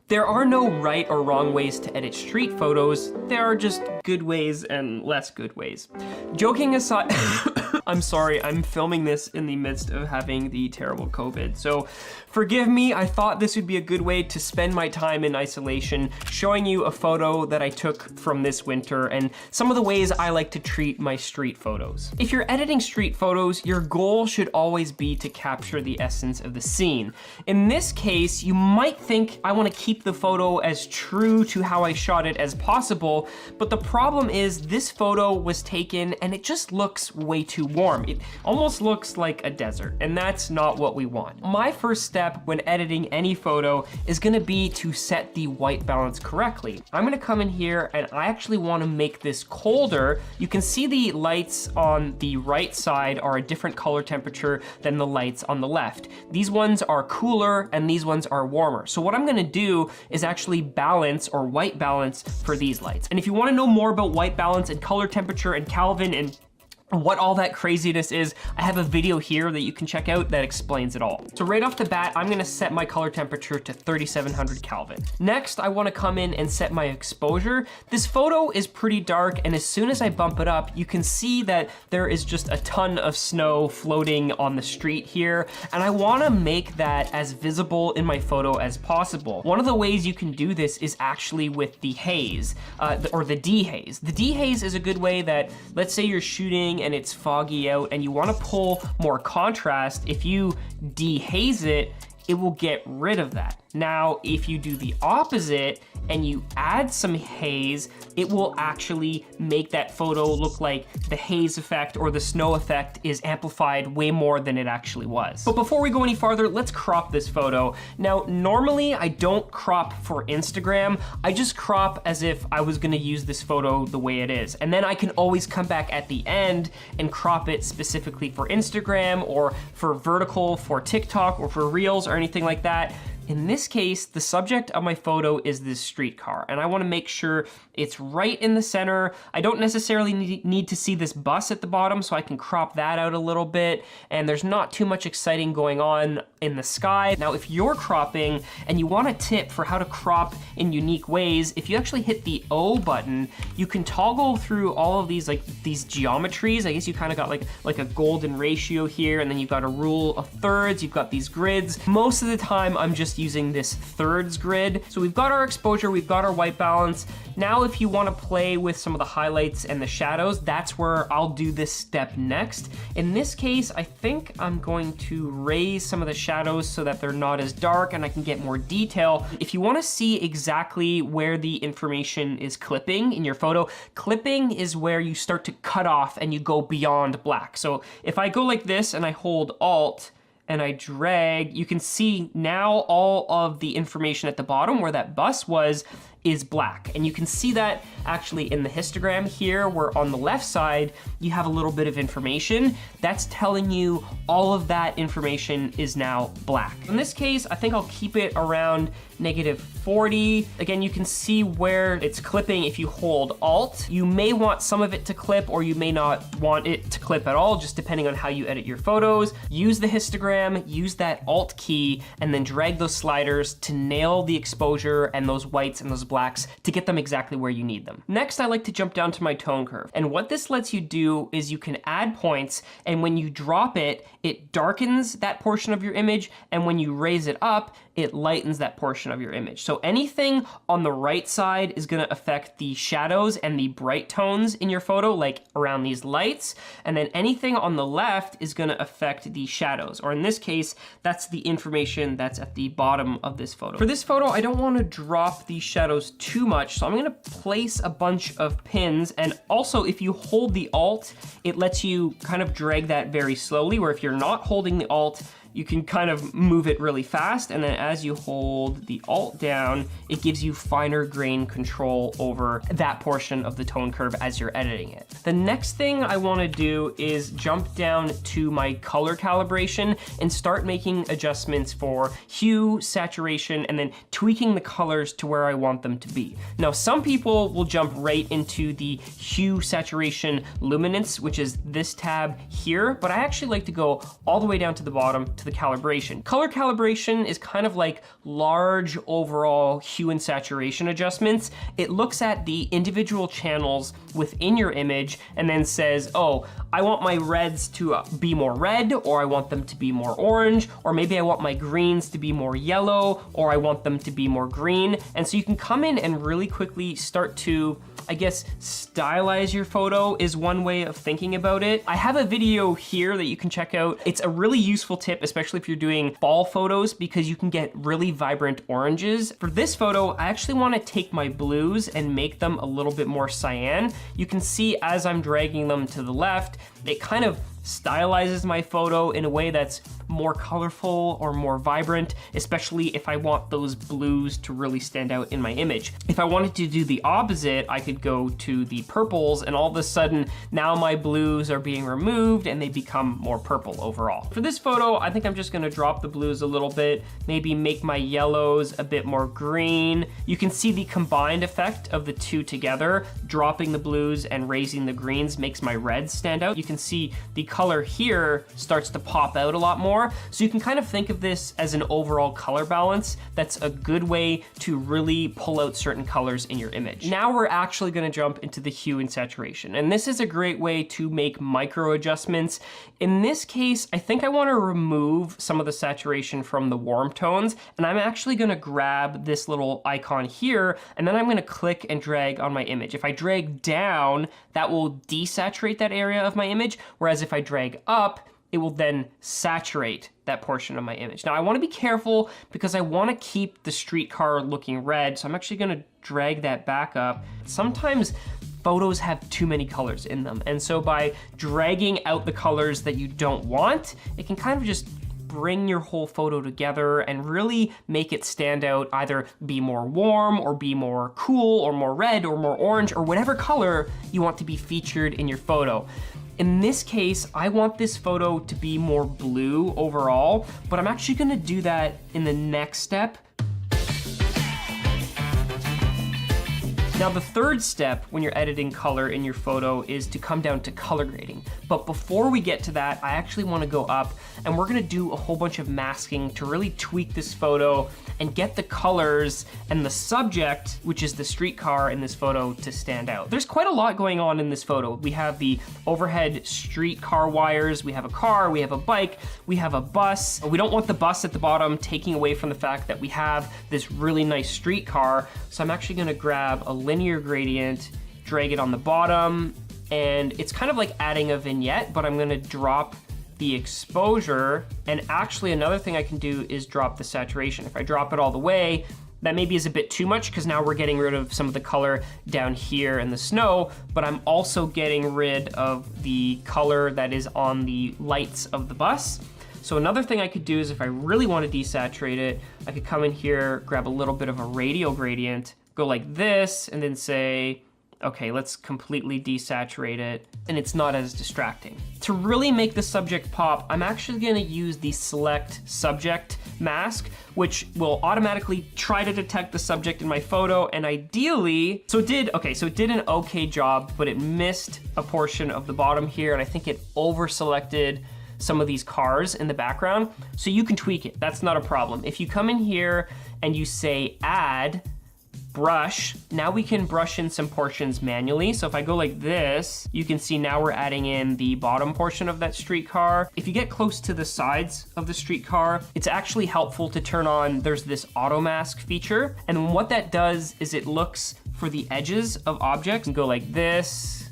There are no right or wrong ways to edit street photos. There are just good ways and less good ways. Joking aside, I'm sorry, I'm filming this in the midst of having the terrible COVID. So forgive me, I thought this would be a good way to spend my time in isolation, showing you a photo that I took from this winter and some of the ways I like to treat my street photos. If you're editing street photos, your goal should always be to capture the essence of the scene. In this case, you might think I want to keep the photo as true to how I shot it as possible, but the problem is this photo was taken and it just looks way too warm. It almost looks like a desert, and that's not what we want. My first step when editing any photo is gonna be to set the white balance correctly. I'm gonna come in here and I actually wanna make this colder. You can see the lights on the right side are a different color temperature than the lights on the left. These ones are cooler and these ones are warmer. So what I'm gonna do is actually balance or white balance for these lights. And if you wanna know more about white balance and color temperature and Kelvin and what all that craziness is, I have a video here that you can check out that explains it all. So right off the bat, I'm gonna set my color temperature to 3700 Kelvin. Next, I wanna come in and set my exposure. This photo is pretty dark, and as soon as I bump it up, you can see that there is just a ton of snow floating on the street here, and I wanna make that as visible in my photo as possible. One of the ways you can do this is actually with the haze, or the dehaze. The dehaze is a good way that, let's say you're shooting and it's foggy out and you want to pull more contrast. If you dehaze it, it will get rid of that. Now, if you do the opposite and you add some haze, it will actually make that photo look like the haze effect or the snow effect is amplified way more than it actually was. But before we go any farther, let's crop this photo. Now, normally I don't crop for Instagram. I just crop as if I was gonna use this photo the way it is. And then I can always come back at the end and crop it specifically for Instagram or for vertical for TikTok or for Reels or anything like that. In this case, the subject of my photo is this streetcar, and I want to make sure it's right in the center. I don't necessarily need to see this bus at the bottom, so I can crop that out a little bit, and there's not too much exciting going on in the sky. Now, if you're cropping and you want a tip for how to crop in unique ways, if you actually hit the O button, you can toggle through all of these, like these geometries. I guess you kind of got like a golden ratio here, and then you've got a rule of thirds, you've got these grids. Most of the time, I'm just using this thirds grid. So we've got our exposure, we've got our white balance. Now, if you want to play with some of the highlights and the shadows, that's where I'll do this step next. In this case, I think I'm going to raise some of the shadows so that they're not as dark and I can get more detail. If you want to see exactly where the information is clipping in your photo, clipping is where you start to cut off and you go beyond black. So if I go like this and I hold Alt, and I drag, you can see now all of the information at the bottom where that bus was is black. And you can see that actually in the histogram here, where on the left side, you have a little bit of information. That's telling you all of that information is now black. In this case, I think I'll keep it around -40. Again, you can see where it's clipping if you hold Alt. You may want some of it to clip, or you may not want it to clip at all, just depending on how you edit your photos. Use the histogram, use that Alt key, and then drag those sliders to nail the exposure and those whites and those blacks to get them exactly where you need them. Next, I like to jump down to my tone curve. And what this lets you do is you can add points, and when you drop it, it darkens that portion of your image, and when you raise it up, it lightens that portion of your image. So anything on the right side is gonna affect the shadows and the bright tones in your photo, like around these lights, and then anything on the left is gonna affect the shadows, or in this case, that's the information that's at the bottom of this photo. For this photo, I don't wanna drop the shadows too much, so I'm gonna place a bunch of pins, and also if you hold the Alt, it lets you kind of drag that very slowly, where if you're not holding the Alt, you can kind of move it really fast, and then as you hold the Alt down, it gives you finer grain control over that portion of the tone curve as you're editing it. The next thing I wanna do is jump down to my color calibration and start making adjustments for hue, saturation, and then tweaking the colors to where I want them to be. Now, some people will jump right into the hue, saturation, luminance, which is this tab here, but I actually like to go all the way down to the bottom to the calibration. Color calibration is kind of like large overall hue and saturation adjustments. It looks at the individual channels within your image and then says, oh, I want my reds to be more red, or I want them to be more orange, or maybe I want my greens to be more yellow, or I want them to be more green. And so you can come in and really quickly start to, I guess, stylize your photo is one way of thinking about it. I have a video here that you can check out. It's a really useful tip, especially if you're doing fall photos, because you can get really vibrant oranges. For this photo, I actually want to take my blues and make them a little bit more cyan. You can see as I'm dragging them to the left, it kind of stylizes my photo in a way that's more colorful or more vibrant, especially if I want those blues to really stand out in my image. If I wanted to do the opposite, I could go to the purples, and all of a sudden now my blues are being removed and they become more purple overall. For this photo, I think I'm just gonna drop the blues a little bit, maybe make my yellows a bit more green. You can see the combined effect of the two together. Dropping the blues and raising the greens makes my reds stand out. You can see the color here starts to pop out a lot more. So you can kind of think of this as an overall color balance. That's a good way to really pull out certain colors in your image. Now we're actually gonna jump into the hue and saturation. And this is a great way to make micro adjustments. In this case, I think I wanna remove some of the saturation from the warm tones. And I'm actually gonna grab this little icon here, and then I'm gonna click and drag on my image. If I drag down, that will desaturate that area of my image. Whereas if I drag up, it will then saturate that portion of my image. Now I wanna be careful because I wanna keep the streetcar looking red, so I'm actually gonna drag that back up. Sometimes photos have too many colors in them, and so by dragging out the colors that you don't want, it can kind of just bring your whole photo together and really make it stand out, either be more warm or be more cool or more red or more orange or whatever color you want to be featured in your photo. In this case, I want this photo to be more blue overall, but I'm actually gonna do that in the next step. Now the third step when you're editing color in your photo is to come down to color grading. But before we get to that, I actually wanna go up and we're gonna do a whole bunch of masking to really tweak this photo and get the colors and the subject, which is the streetcar in this photo, to stand out. There's quite a lot going on in this photo. We have the overhead streetcar wires, we have a car, we have a bike, we have a bus. We don't want the bus at the bottom taking away from the fact that we have this really nice streetcar. So I'm actually gonna grab a linear gradient, drag it on the bottom, and it's kind of like adding a vignette, but I'm gonna drop the exposure. And actually another thing I can do is drop the saturation. If I drop it all the way, that maybe is a bit too much because now we're getting rid of some of the color down here in the snow, but I'm also getting rid of the color that is on the lights of the bus. So another thing I could do is if I really want to desaturate it, I could come in here, grab a little bit of a radial gradient, go like this, and then say, okay, let's completely desaturate it, and it's not as distracting. To really make the subject pop, I'm actually gonna use the select subject mask, which will automatically try to detect the subject in my photo, and ideally, so it did an okay job, but it missed a portion of the bottom here, and I think it over-selected some of these cars in the background. So you can tweak it, that's not a problem. If you come in here and you say add, brush, now we can brush in some portions manually. So if I go like this, you can see now we're adding in the bottom portion of that streetcar. If you get close to the sides of the streetcar, it's actually helpful to turn on, there's this auto mask feature. And what that does is it looks for the edges of objects and go like this,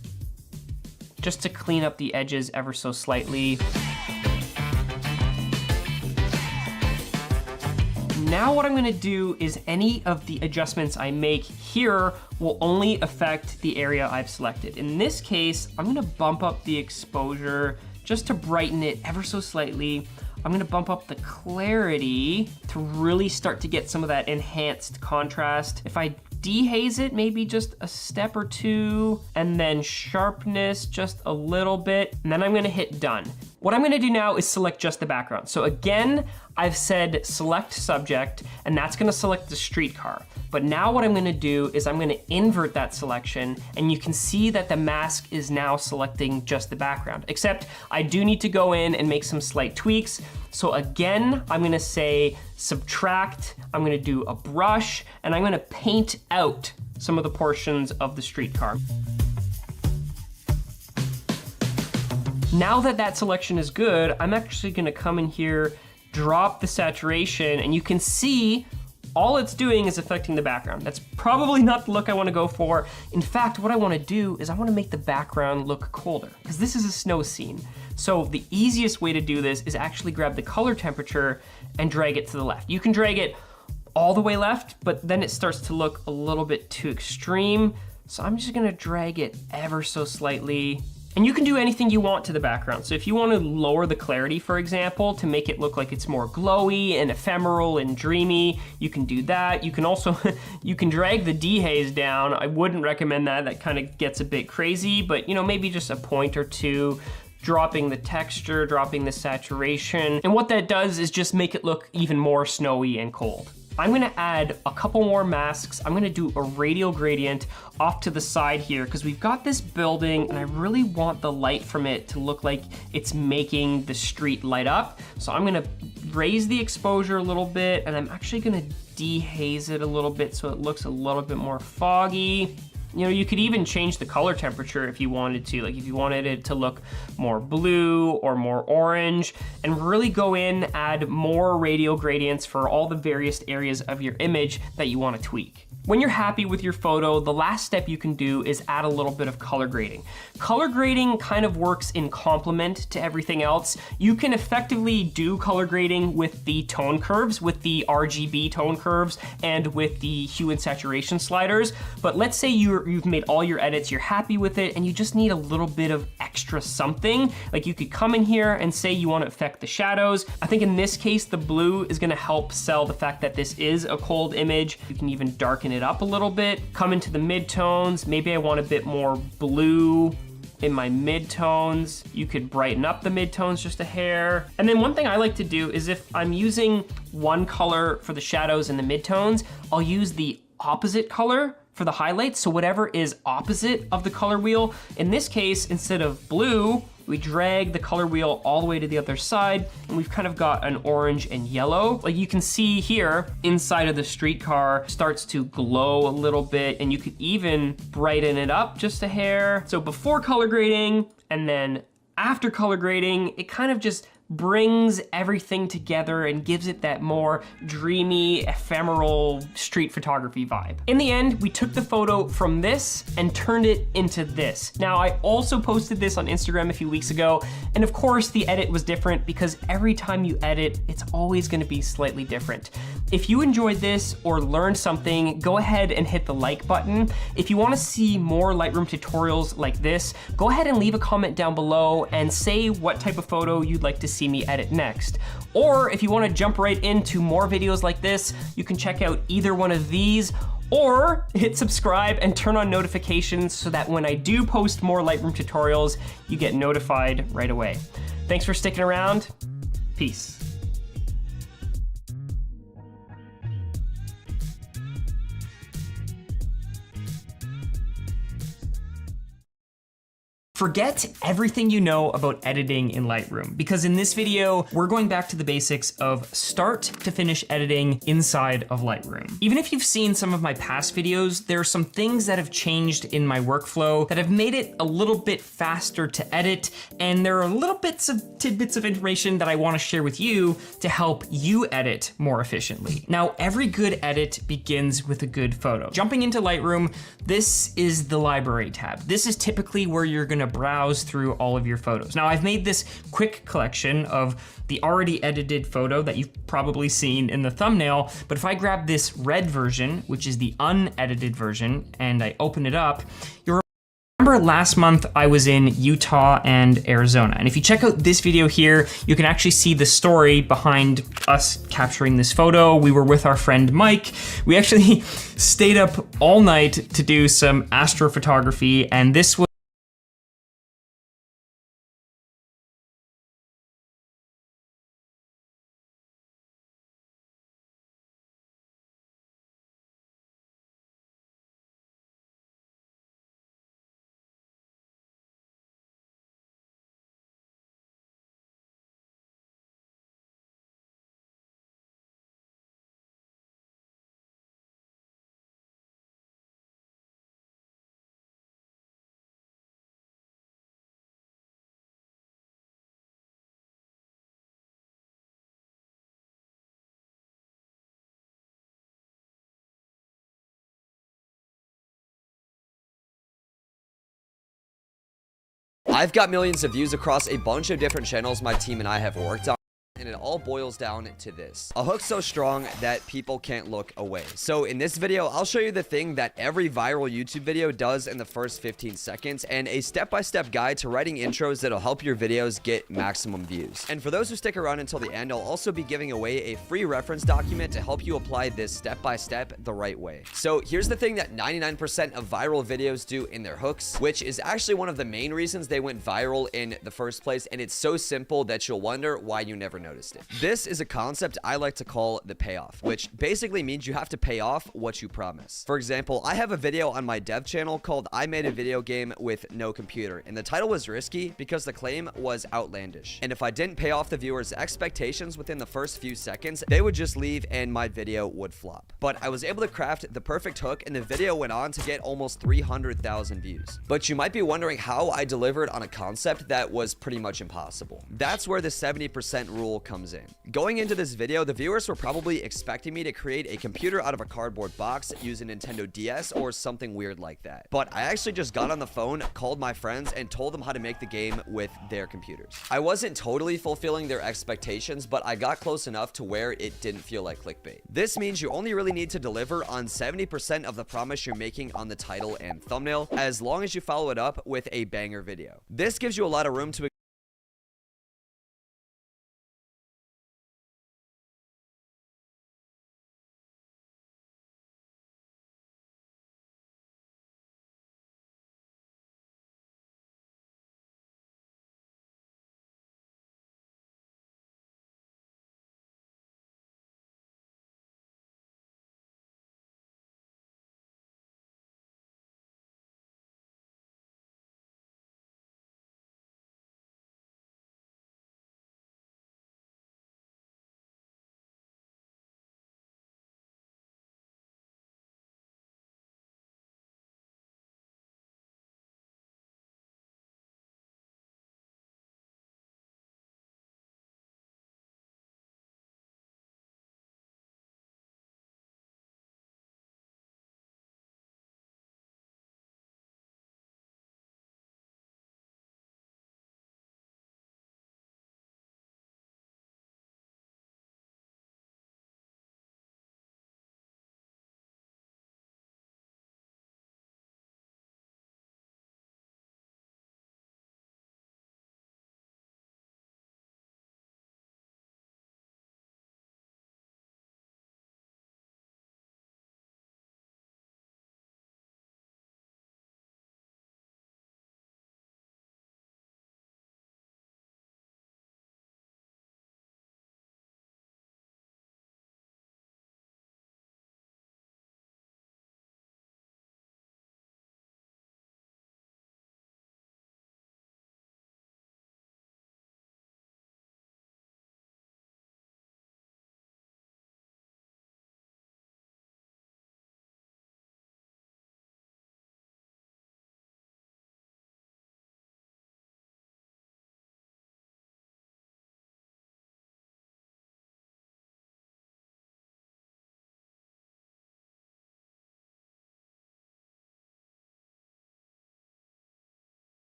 just to clean up the edges ever so slightly. Now what I'm gonna do is any of the adjustments I make here will only affect the area I've selected. In this case, I'm gonna bump up the exposure just to brighten it ever so slightly. I'm gonna bump up the clarity to really start to get some of that enhanced contrast. If I dehaze it maybe just a step or two, and then sharpness just a little bit, and then I'm gonna hit done. What I'm gonna do now is select just the background. So again, I've said select subject, and that's gonna select the streetcar. But now what I'm gonna do is I'm gonna invert that selection, and you can see that the mask is now selecting just the background, except I do need to go in and make some slight tweaks. So again, I'm gonna say subtract, I'm gonna do a brush, and I'm gonna paint out some of the portions of the streetcar. Now that that selection is good, I'm actually gonna come in here, drop the saturation, and you can see all it's doing is affecting the background. That's probably not the look I wanna go for. In fact, what I wanna do is I wanna make the background look colder, because this is a snow scene. So the easiest way to do this is actually grab the color temperature and drag it to the left. You can drag it all the way left, but then it starts to look a little bit too extreme. So I'm just gonna drag it ever so slightly. And you can do anything you want to the background. So if you want to lower the clarity, for example, to make it look like it's more glowy and ephemeral and dreamy, you can do that. You can also, you can drag the dehaze down. I wouldn't recommend that. That kind of gets a bit crazy, but you know, maybe just a point or two, dropping the texture, dropping the saturation. And what that does is just make it look even more snowy and cold. I'm gonna add a couple more masks. I'm gonna do a radial gradient off to the side here because we've got this building and I really want the light from it to look like it's making the street light up. So I'm gonna raise the exposure a little bit and I'm actually gonna dehaze it a little bit so it looks a little bit more foggy. You know, you could even change the color temperature if you wanted to, like if you wanted it to look more blue or more orange, and really go in, add more radial gradients for all the various areas of your image that you want to tweak. When you're happy with your photo, the last step you can do is add a little bit of color grading. Color grading kind of works in complement to everything else. You can effectively do color grading with the tone curves, with the RGB tone curves, and with the hue and saturation sliders. But let's say you've made all your edits, you're happy with it, and you just need a little bit of extra something. Like you could come in here and say you want to affect the shadows. I think in this case, the blue is going to help sell the fact that this is a cold image. You can even darken it up a little bit, come into the midtones. Maybe I want a bit more blue in my midtones. You could brighten up the midtones just a hair. And then one thing I like to do is if I'm using one color for the shadows and the midtones, I'll use the opposite color for the highlights. So whatever is opposite of the color wheel. In this case, instead of blue, we drag the color wheel all the way to the other side, and we've kind of got an orange and yellow. Like you can see here, inside of the streetcar starts to glow a little bit, and you could even brighten it up just a hair. So before color grading, and then after color grading, it kind of just brings everything together and gives it that more dreamy, ephemeral street photography vibe. In the end, we took the photo from this and turned it into this. Now, I also posted this on Instagram a few weeks ago, and of course the edit was different because every time you edit, it's always gonna be slightly different. If you enjoyed this or learned something, go ahead and hit the like button. If you wanna see more Lightroom tutorials like this, go ahead and leave a comment down below and say what type of photo you'd like to see me edit next. Or if you wanna jump right into more videos like this, you can check out either one of these, or hit subscribe and turn on notifications so that when I do post more Lightroom tutorials, you get notified right away. Thanks for sticking around. Peace. Forget everything you know about editing in Lightroom, because in this video, we're going back to the basics of start to finish editing inside of Lightroom. Even if you've seen some of my past videos, there are some things that have changed in my workflow that have made it a little bit faster to edit, and there are little bits of tidbits of information that I want to share with you to help you edit more efficiently. Now, every good edit begins with a good photo. Jumping into Lightroom, this is the library tab. This is typically where you're gonna browse through all of your photos. Now, I've made this quick collection of the already edited photo that you've probably seen in the thumbnail, but if I grab this red version, which is the unedited version, and I open it up, you'll remember last month I was in Utah and Arizona. And if you check out this video here, you can actually see the story behind us capturing this photo. We were with our friend Mike. We actually stayed up all night to do some astrophotography, and this was I've got millions of views across a bunch of different channels my team and I have worked on, and it all boils down to this: a hook so strong that people can't look away. So in this video, I'll show you the thing that every viral YouTube video does in the first 15 seconds, and a step-by-step guide to writing intros that'll help your videos get maximum views. And for those who stick around until the end, I'll also be giving away a free reference document to help you apply this step-by-step the right way. So here's the thing that 99% of viral videos do in their hooks, which is actually one of the main reasons they went viral in the first place, and it's so simple that you'll wonder why you never noticed it. This is a concept I like to call the payoff, which basically means you have to pay off what you promise. For example, I have a video on my dev channel called I Made a Video Game with No Computer, and the title was risky because the claim was outlandish. And if I didn't pay off the viewers' expectations within the first few seconds, they would just leave and my video would flop. But I was able to craft the perfect hook, and the video went on to get almost 300,000 views. But you might be wondering how I delivered on a concept that was pretty much impossible. That's where the 70% rule comes in. Going into this video, the viewers were probably expecting me to create a computer out of a cardboard box, use a Nintendo DS, or something weird like that. But I actually just got on the phone, called my friends, and told them how to make the game with their computers. I wasn't totally fulfilling their expectations, but I got close enough to where it didn't feel like clickbait. This means you only really need to deliver on 70% of the promise you're making on the title and thumbnail, as long as you follow it up with a banger video. This gives you a lot of room to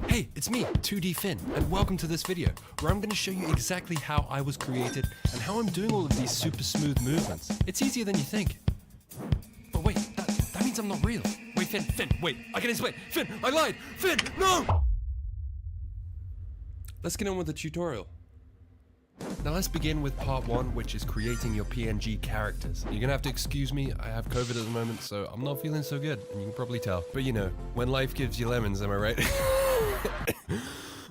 Hey, it's me, 2D Finn, and welcome to this video, where I'm going to show you exactly how I was created and how I'm doing all of these super smooth movements. It's easier than you think. But wait, that means I'm not real. Wait, Finn, wait, I can explain. Finn, I lied! Finn, no! Let's get on with the tutorial. Now let's begin with part 1, which is creating your PNG characters. You're gonna have to excuse me, I have COVID at the moment, so I'm not feeling so good, and you can probably tell. But you know, when life gives you lemons, am I right?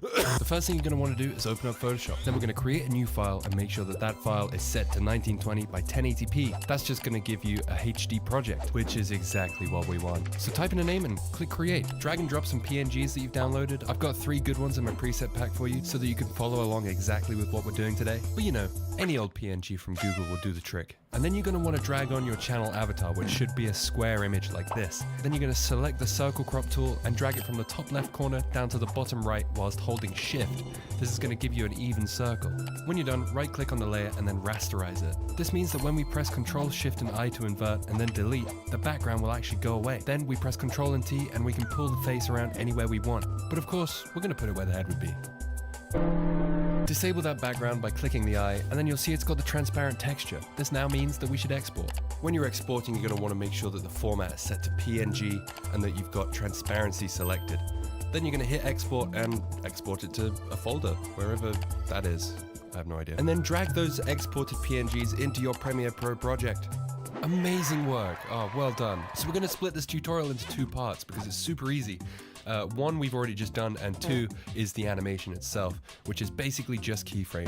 The first thing you're going to want to do is open up Photoshop. Then we're going to create a new file and make sure that that file is set to 1920 by 1080p. That's just going to give you a HD project, which is exactly what we want. So type in a name and click create. Drag and drop some PNGs that you've downloaded. I've got 3 good ones in my preset pack for you so that you can follow along exactly with what we're doing today. But you know, any old PNG from Google will do the trick. And then you're going to want to drag on your channel avatar, which should be a square image like this. Then you're going to select the circle crop tool and drag it from the top left corner down to the bottom right whilst holding shift. This is going to give you an even circle. When you're done, right click on the layer and then rasterize it. This means that when we press Ctrl, Shift and I to invert and then delete, the background will actually go away. Then we press Ctrl and T and we can pull the face around anywhere we want. But of course, we're going to put it where the head would be. Disable that background by clicking the eye, and then you'll see it's got the transparent texture. This now means that we should export. When you're exporting, you're going to want to make sure that the format is set to PNG and that you've got transparency selected. Then you're going to hit export and export it to a folder, wherever that is. I have no idea. And then drag those exported PNGs into your Premiere Pro project. Amazing work. Oh, well done. So we're going to split this tutorial into 2 parts because it's super easy. 1 we've already just done, and 2 is the animation itself, which is basically just keyframes.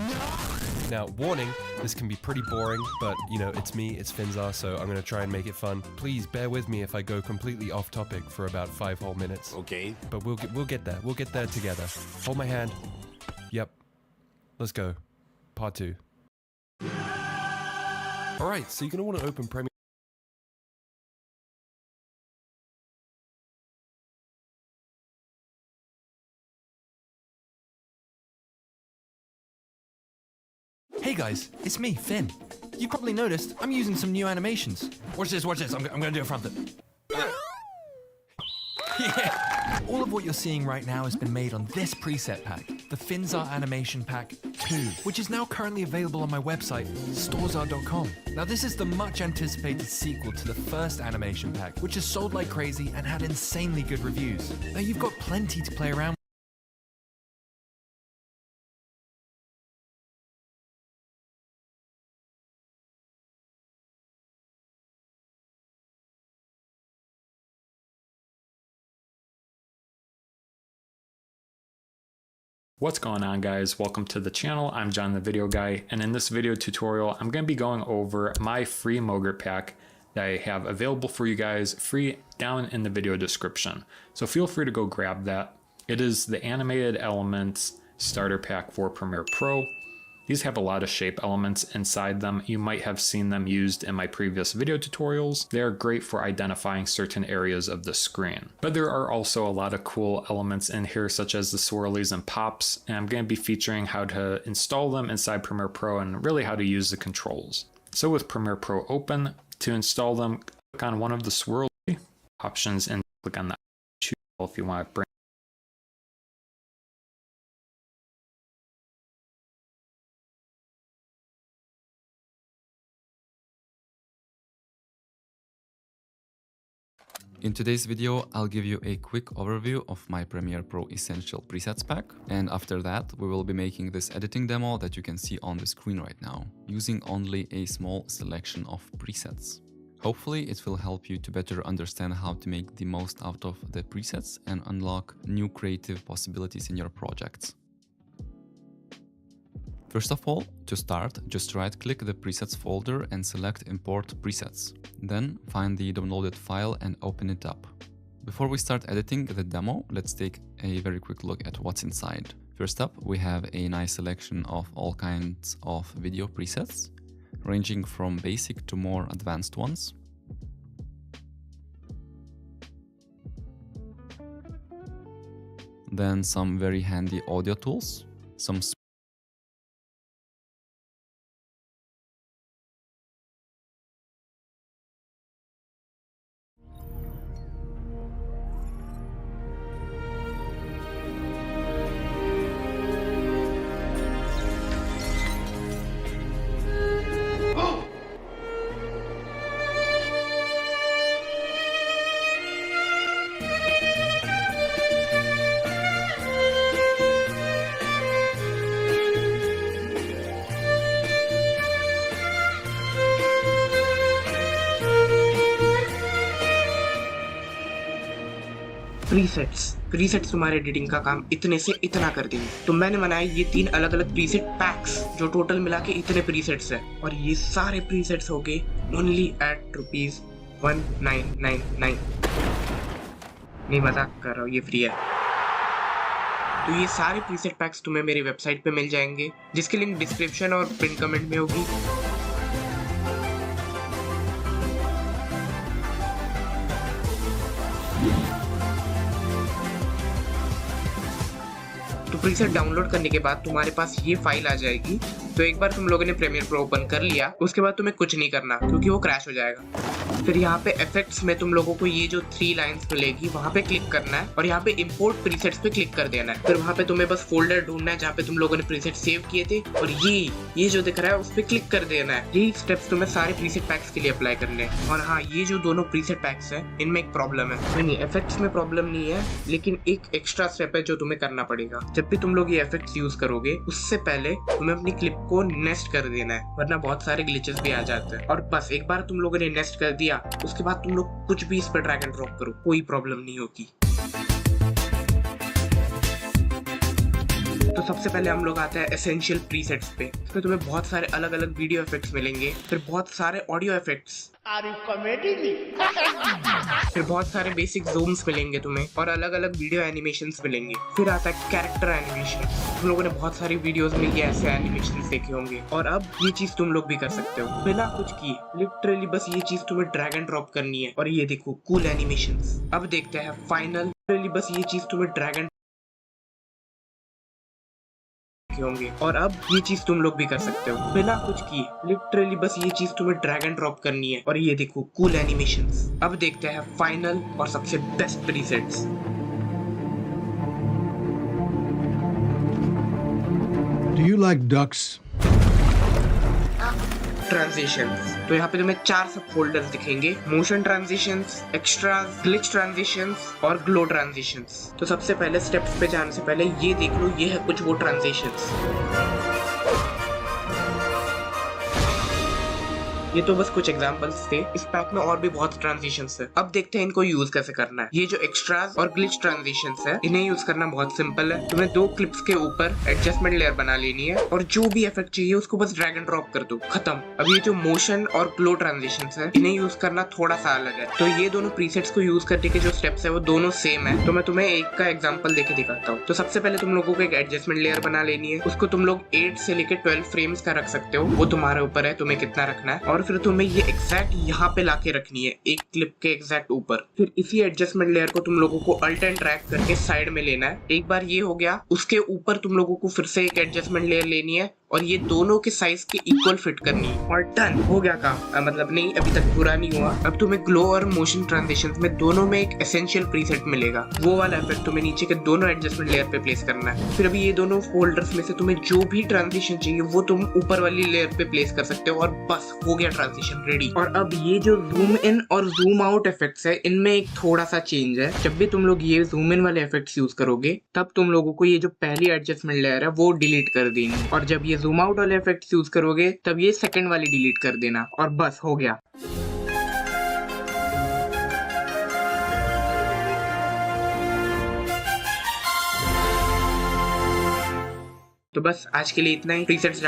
Now, warning, this can be pretty boring, but you know, it's me, it's Finzar, so I'm going to try and make it fun. Please bear with me if I go completely off topic for about 5 whole minutes. Okay. But we'll get there. We'll get there together. Hold my hand. Yep. Let's go. Part 2. Alright, so you're going to want to open Premiere. Hey guys, it's me, Finn. You probably noticed I'm using some new animations. Watch this, I'm gonna do a front flip. Yeah! All of what you're seeing right now has been made on this preset pack, the Finzar Animation Pack 2, which is now currently available on my website, storzar.com. Now this is the much anticipated sequel to the first animation pack, which has sold like crazy and had insanely good reviews. Now you've got plenty to play around with. What's going on, guys? Welcome to the channel. I'm John the Video Guy, and in this video tutorial I'm going to be going over my free Mogurt pack that I have available for you guys free down in the video description. So feel free to go grab that. It is the Animated Elements Starter Pack for Premiere Pro. These have a lot of shape elements inside them. You might have seen them used in my previous video tutorials. They're great for identifying certain areas of the screen. But there are also a lot of cool elements in here, such as the swirlies and pops, and I'm going to be featuring how to install them inside Premiere Pro and really how to use the controls. So with Premiere Pro open, to install them, click on one of the swirly options and click on that choose if you want to bring. In today's video, I'll give you a quick overview of my Premiere Pro Essential Presets pack, and after that we will be making this editing demo that you can see on the screen right now, using only a small selection of presets. Hopefully it will help you to better understand how to make the most out of the presets and unlock new creative possibilities in your projects. First of all, to start, just right-click the presets folder and select Import Presets. Then find the downloaded file and open it up. Before we start editing the demo, let's take a very quick look at what's inside. First up, we have a nice selection of all kinds of video presets, ranging from basic to more advanced ones. Then some very handy audio tools, some presets तुम्हारे editing का काम इतने से इतना कर देंगे। तो मैंने बनाए ये 3 अलग अलग प्रीसेट पैक्स जो टोटल मिला के इतने प्रीसेट्स है, और ये सारे प्रीसेट्स हो गए ओनली एट ₹1999। नहीं मजाक कर रहा हूँ, ये फ्री है। तो ये सारे प्रीसेट पैक्स तुम्हें मेरी वेबसाइट पे मिल जाएंगे, जिसकी लिंक डिस्क्रिप्शन और पिन कमेंट में होगी। तो प्रीसेट डाउनलोड करने के बाद तुम्हारे पास ये फाइल आ जाएगी। तो एक बार तुम लोगों ने प्रीमियर प्रो ओपन कर लिया, उसके बाद तुम्हें कुछ नहीं करना क्योंकि वो क्रैश हो जाएगा। फिर यहाँ पे इफेक्ट्स में तुम लोगों को ये जो 3 लाइंस मिलेगी वहाँ पे क्लिक करना है और यहाँ पे इंपोर्ट प्रीसेट्स पे क्लिक कर देना है। फिर वहाँ पे तुम्हें बस फोल्डर ढूंढना है जहाँ पे तुम लोगों ने प्रीसेट सेव किए थे, और ये जो दिख रहा है उस पर क्लिक कर देना है। यही स्टेप्स तुम्हें सारे प्रीसेट पैक्स के लिए अप्लाई करने हैं। और हाँ, ये जो दोनों प्रीसेट पैक्स है इनमें एक प्रॉब्लम है। नहीं, इफेक्ट्स में प्रॉब्लम नहीं है, लेकिन एक एक्स्ट्रा स्टेप है जो तुम्हें करना पड़ेगा। जब भी तुम लोग ये इफेक्ट्स यूज करोगे उससे पहले तुम्हें अपनी क्लिप को नेस्ट कर देना है, वरना बहुत सारे ग्लिचेस भी आ जाते हैं। और बस एक बार तुम लोगों ने नेस्ट कर दिया, उसके बाद तुम लोग कुछ भी इस पर ड्रैग एंड ड्रॉप करो, कोई प्रॉब्लम नहीं होगी। तो सबसे पहले हम लोग आते हैं एसेंशियल प्रीसेट्स पे। इसमें तुम्हें बहुत सारे अलग अलग वीडियो इफेक्ट्स मिलेंगे, फिर बहुत सारे ऑडियो इफेक्ट्स, फिर बहुत सारे बेसिक ज़ूम्स मिलेंगे तुम्हें, और अलग अलग वीडियो एनिमेशंस मिलेंगे। फिर आता है कैरेक्टर एनिमेशन। तुम लोगों ने बहुत सारी वीडियोस में ये ऐसे एनिमेशंस देखे होंगे, और अब ये चीज तुम लोग भी कर सकते हो बिना कुछ किए। लिटरली बस ये चीज तुम्हें ड्रैग एंड ड्रॉप करनी है, और ये देखो कूल एनिमेशंस। अब देखते हैं फाइनल। लिटरली बस ये चीज तुम्हें ड्रैग एंड होंगे, और अब ये चीज तुम लोग भी कर सकते हो बिना कुछ किए। लिटरली बस ये चीज तुम्हें ड्रैग एंड ड्रॉप करनी है, और ये देखो कूल एनिमेशंस। अब देखते हैं फाइनल और सबसे best presets. Do you like ducks? Transitions. तो यहाँ पे तुम्हें 4 सब फोल्डर्स दिखेंगे: motion transitions, extras, glitch transitions और ग्लो ट्रांजिशंस। तो सबसे पहले स्टेप्स पे जाने से पहले ये देख लो, ये है कुछ वो ट्रांजिशंस। ये तो बस कुछ एग्जांपल्स थे, इस पैक में और भी बहुत ट्रांजिशंस है। अब देखते हैं इनको यूज कैसे करना है। ये जो एक्स्ट्रास और ग्लिच ट्रांजिशंस है, इन्हें यूज करना बहुत सिंपल है। तुम्हें 2 क्लिप्स के ऊपर एडजस्टमेंट लेयर बना लेनी है, और जो भी इफेक्ट चाहिए उसको बस ड्रैग एंड ड्रॉप कर दो, खत्म। अब ये जो मोशन और ग्लो ट्रांजिशंस है, इन्हें यूज करना थोड़ा सा अलग है। तो ये दोनों प्रीसेट्स को यूज करने के जो स्टेप्स है वो दोनों सेम है। तो मैं तुम्हें एक का एग्जाम्पल देके दिखाता हूँ। तो सबसे पहले तुम लोगों को एक एडजस्टमेंट लेयर बना लेनी है, उसको तुम लोग 8 से लेकर 12 फ्रेम्स का रख सकते हो, वो तुम्हारे ऊपर है तुम्हें कितना रखना है। और फिर तुम्हें ये एग्जैक्ट यहाँ पे लाके रखनी है, एक क्लिप के एग्जैक्ट ऊपर। फिर इसी एडजस्टमेंट लेयर को तुम लोगों को अल्ट एंड ड्रैग करके साइड में लेना है। एक बार ये हो गया, उसके ऊपर तुम लोगों को फिर से एक एडजस्टमेंट लेयर लेनी है, और ये दोनों के साइज के इक्वल फिट करनी है, और डन हो गया काम। मतलब नहीं, अभी तक पूरा नहीं हुआ। अब तुम्हें ग्लो और मोशन ट्रांजिशंस में दोनों में एक एसेंशियल प्रीसेट मिलेगा, वो वाला इफेक्ट तुम्हें नीचे के दोनों एडजस्टमेंट लेयर पे प्लेस करना है। फिर अभी ये दोनों फोल्डर्स में से तुम्हें जो भी ट्रांजिशन चाहिए वो तुम ऊपर वाली लेयर पे प्लेस कर सकते हो, और बस हो गया ट्रांजिशन रेडी। और अब ये जो जूम इन और जूम आउट इफेक्ट्स है, इनमें एक थोड़ा सा चेंज है। जब भी तुम लोग ये जूम इन वाले इफेक्ट्स यूज करोगे, तब तुम लोगों को ये जो पहली एडजस्टमेंट लेयर है वो डिलीट कर देनी, और जब ये जूम आउट वाले इफेक्ट्स यूज करोगे तब ये सेकंड वाली डिलीट कर देना, और बस हो गया। तो बस आज के लिए इतना ही। प्रीसेट्स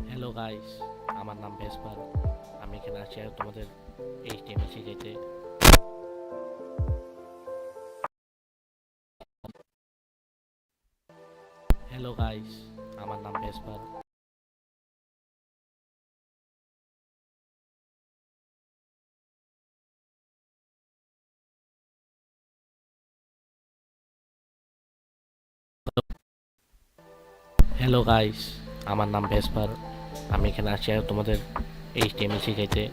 হ্যালো গাইস, আমার নাম ভেসপার। আমি এখানে আছি আর তোমাদের HTML শিখাইতে। হ্যালো গাইস, আমার নাম ভেসপার। হ্যালো গাইস, আমার নাম ভেসপার। আমি এখানে আছি আর তোমাদের HTML শিখাইতে।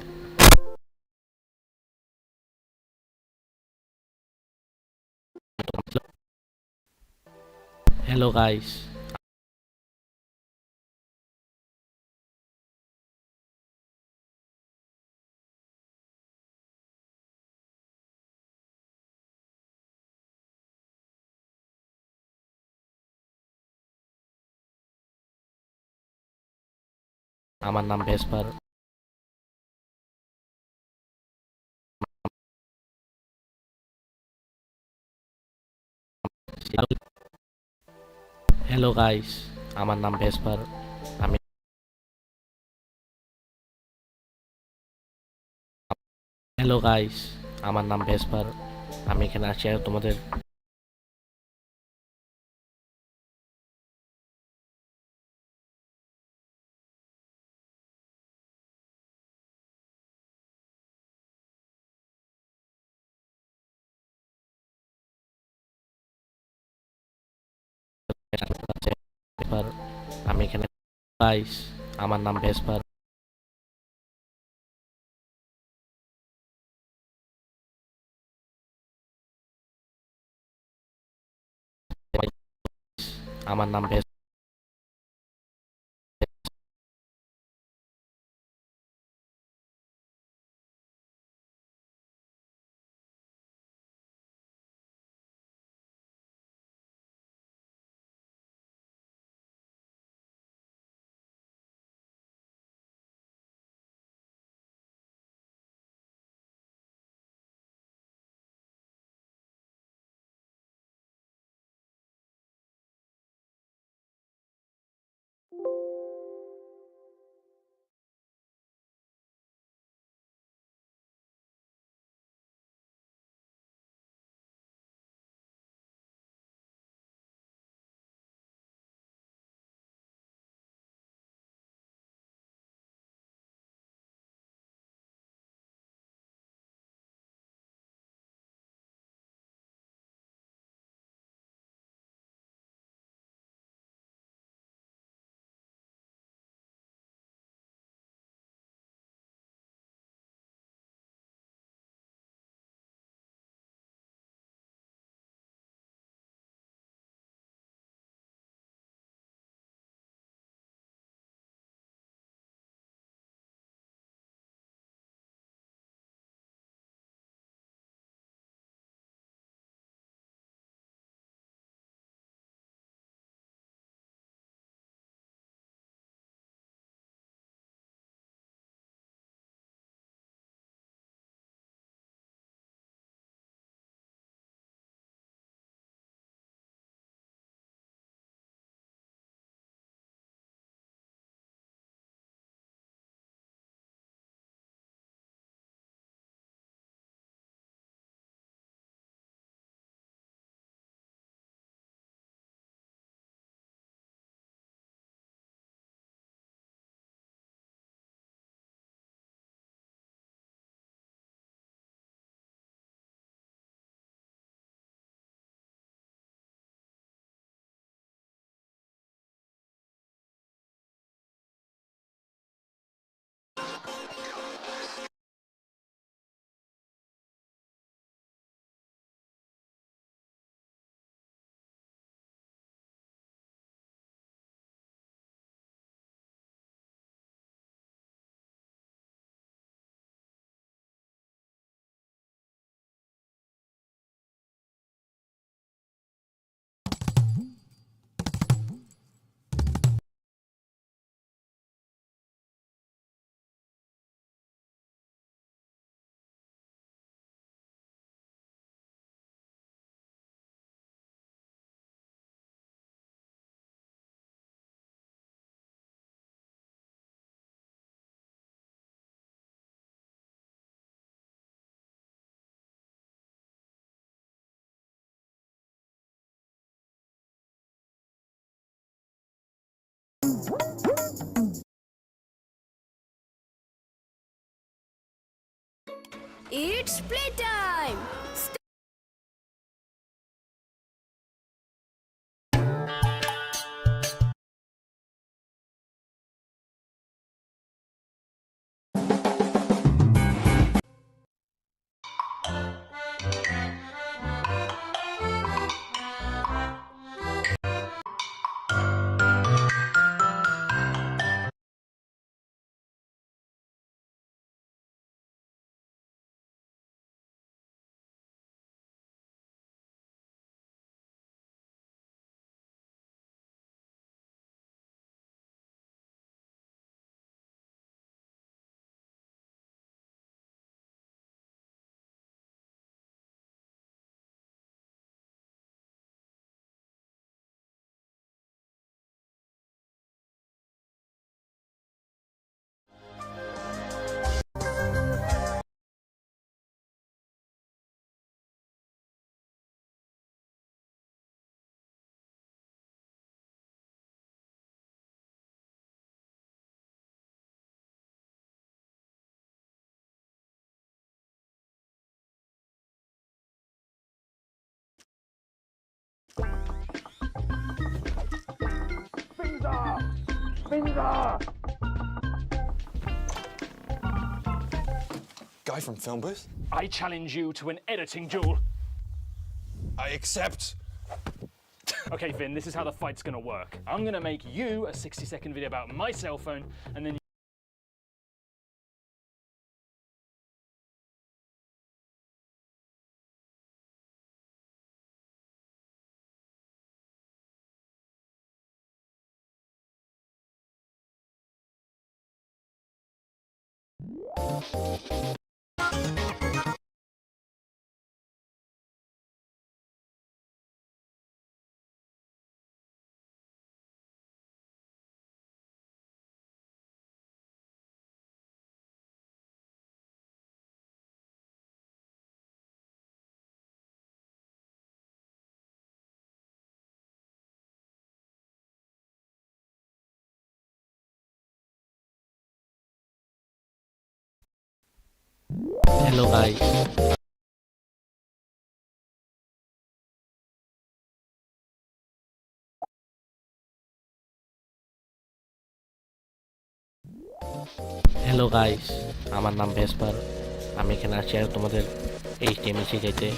হ্যালো গাইস, আমার নাম ভেসপার। হ্যালো গাইস, আমার নাম ভেসপার। আমি হ্যালো গাইস, আমার নাম ভেসপার। আমি এখানে আছি আর তোমাদের আমি এখানে গাইস, আমার নাম ভেসপার। আমার নাম ভেস It's playtime! Guy from Film Booth? I challenge you to an editing duel. I accept. Okay, Finn, this is how the fight's gonna work. I'm gonna make you a 60-second video about my cell phone, and then Hello guys. Hello guys, আমার নাম ভেসপার। আমি এখানে আছি আর তোমাদের HTML শিখাইতে।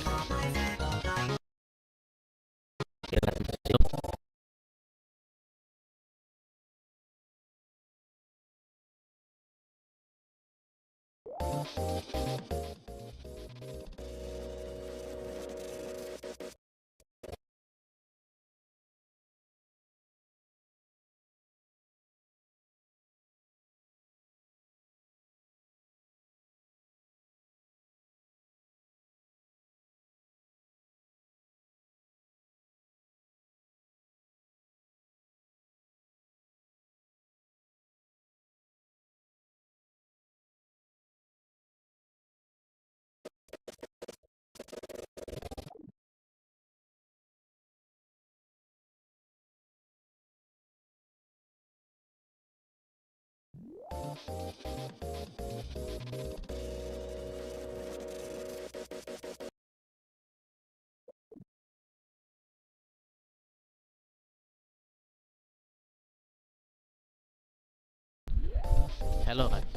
Hello guys,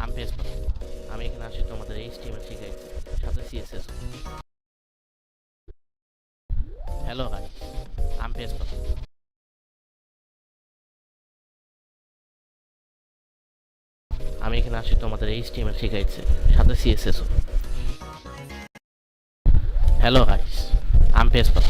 আমি ভেসপার। আমি এখানে আছি তোমাদের HTML শিখাইতে, সাথে CSS। হ্যালো গাইস, আমি ভেসপার। আমি এখানে আছি তোমাদের HTML শিখাইতে, সাথে CSS। হ্যালো গাইস, আমি ভেসপার।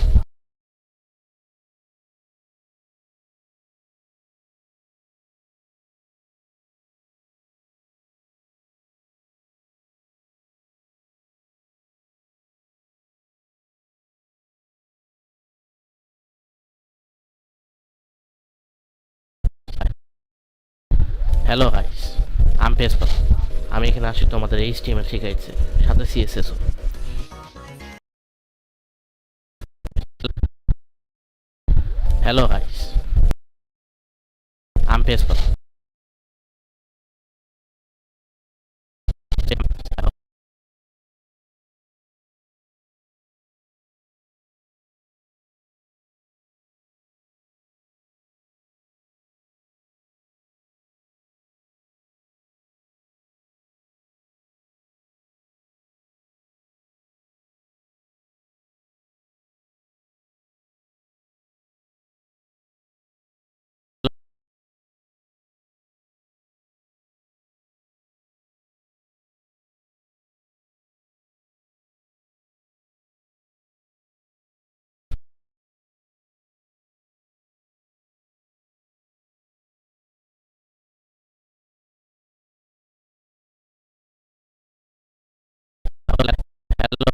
হ্যালো গাইস, আমি ভেসপার। আমি এখানে আছি তোমাদের HTML শিখাইতে, সাথে CSS। হ্যালো গাইস, আমি ভেসপার। Hello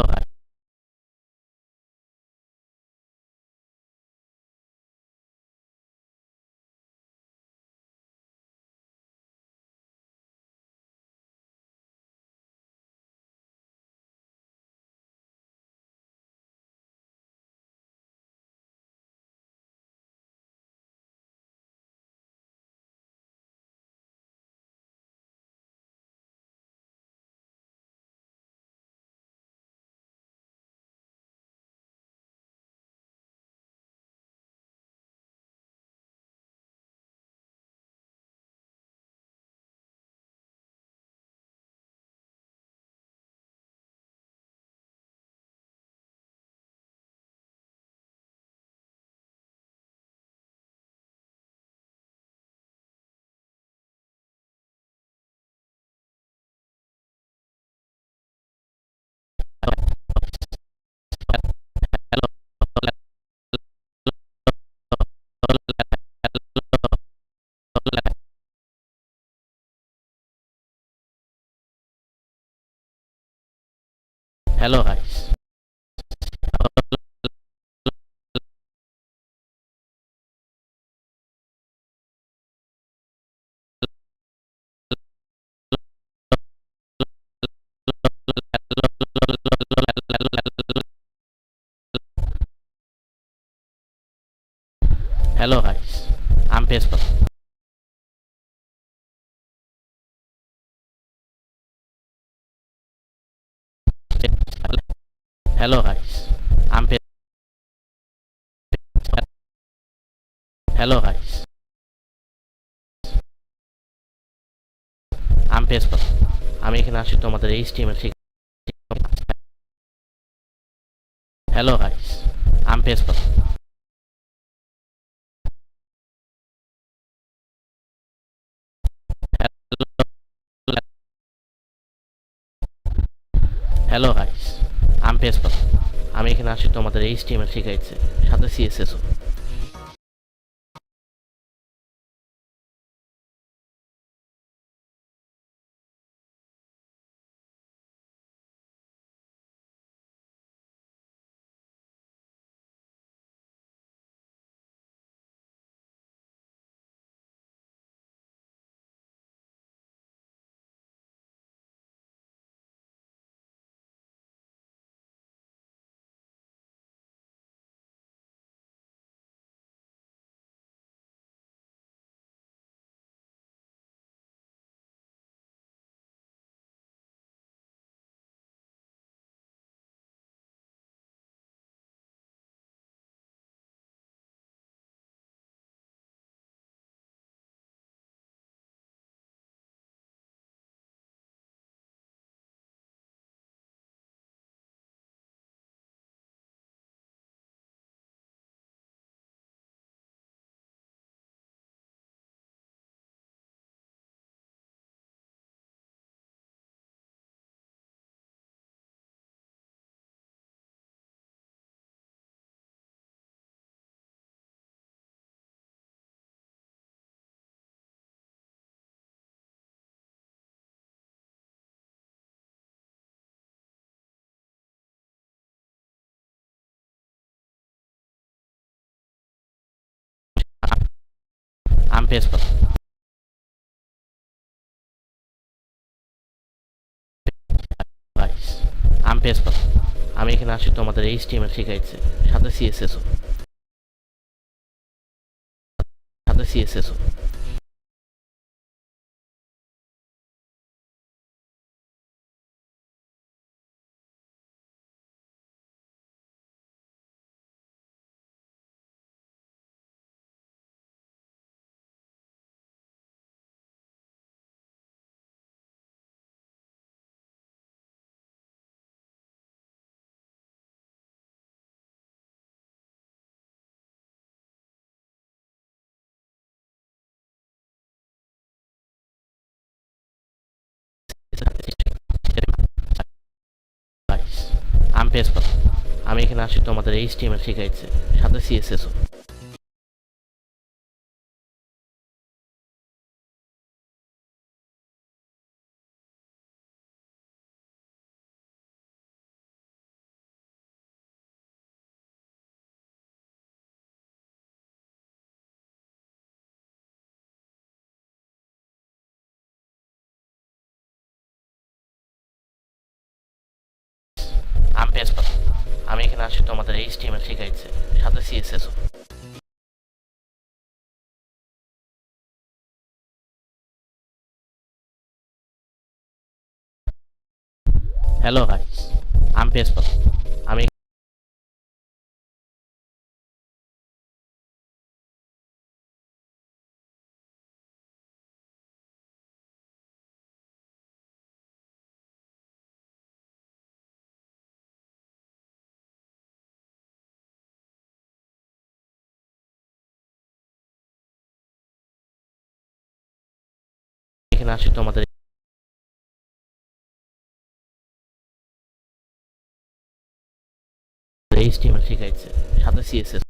guys. Hello guys. I'm Pesper. Hello guys. I'm Pesper. Hello guys. I'm Pesper. আমি এখানে আসি তোমাদের HTML শিখতে। Hello guys. I'm Pesper. Hello guys. I'm Pesper. আমি এখানে আসি তোমাদের HTML শিখাইতে সাথে CSS O. I'm Pesper. Guys. I'm Pesper. আমি এখানে আসি তোমাদের HTML শিখাইতে সাথে CSS ও। সাথে CSS ও। I'm Pesper. আমি এখানে আসি তোমাদের HTML শিখাইতে সাথে CSS ও। এখানে আসি তোমাদের HTML শেখাইছে সাথে CSS O. Hello guys, I'm Pespa. আমি এখানে আসি তোমাদের HTML শেখাইছে সাথে CSS।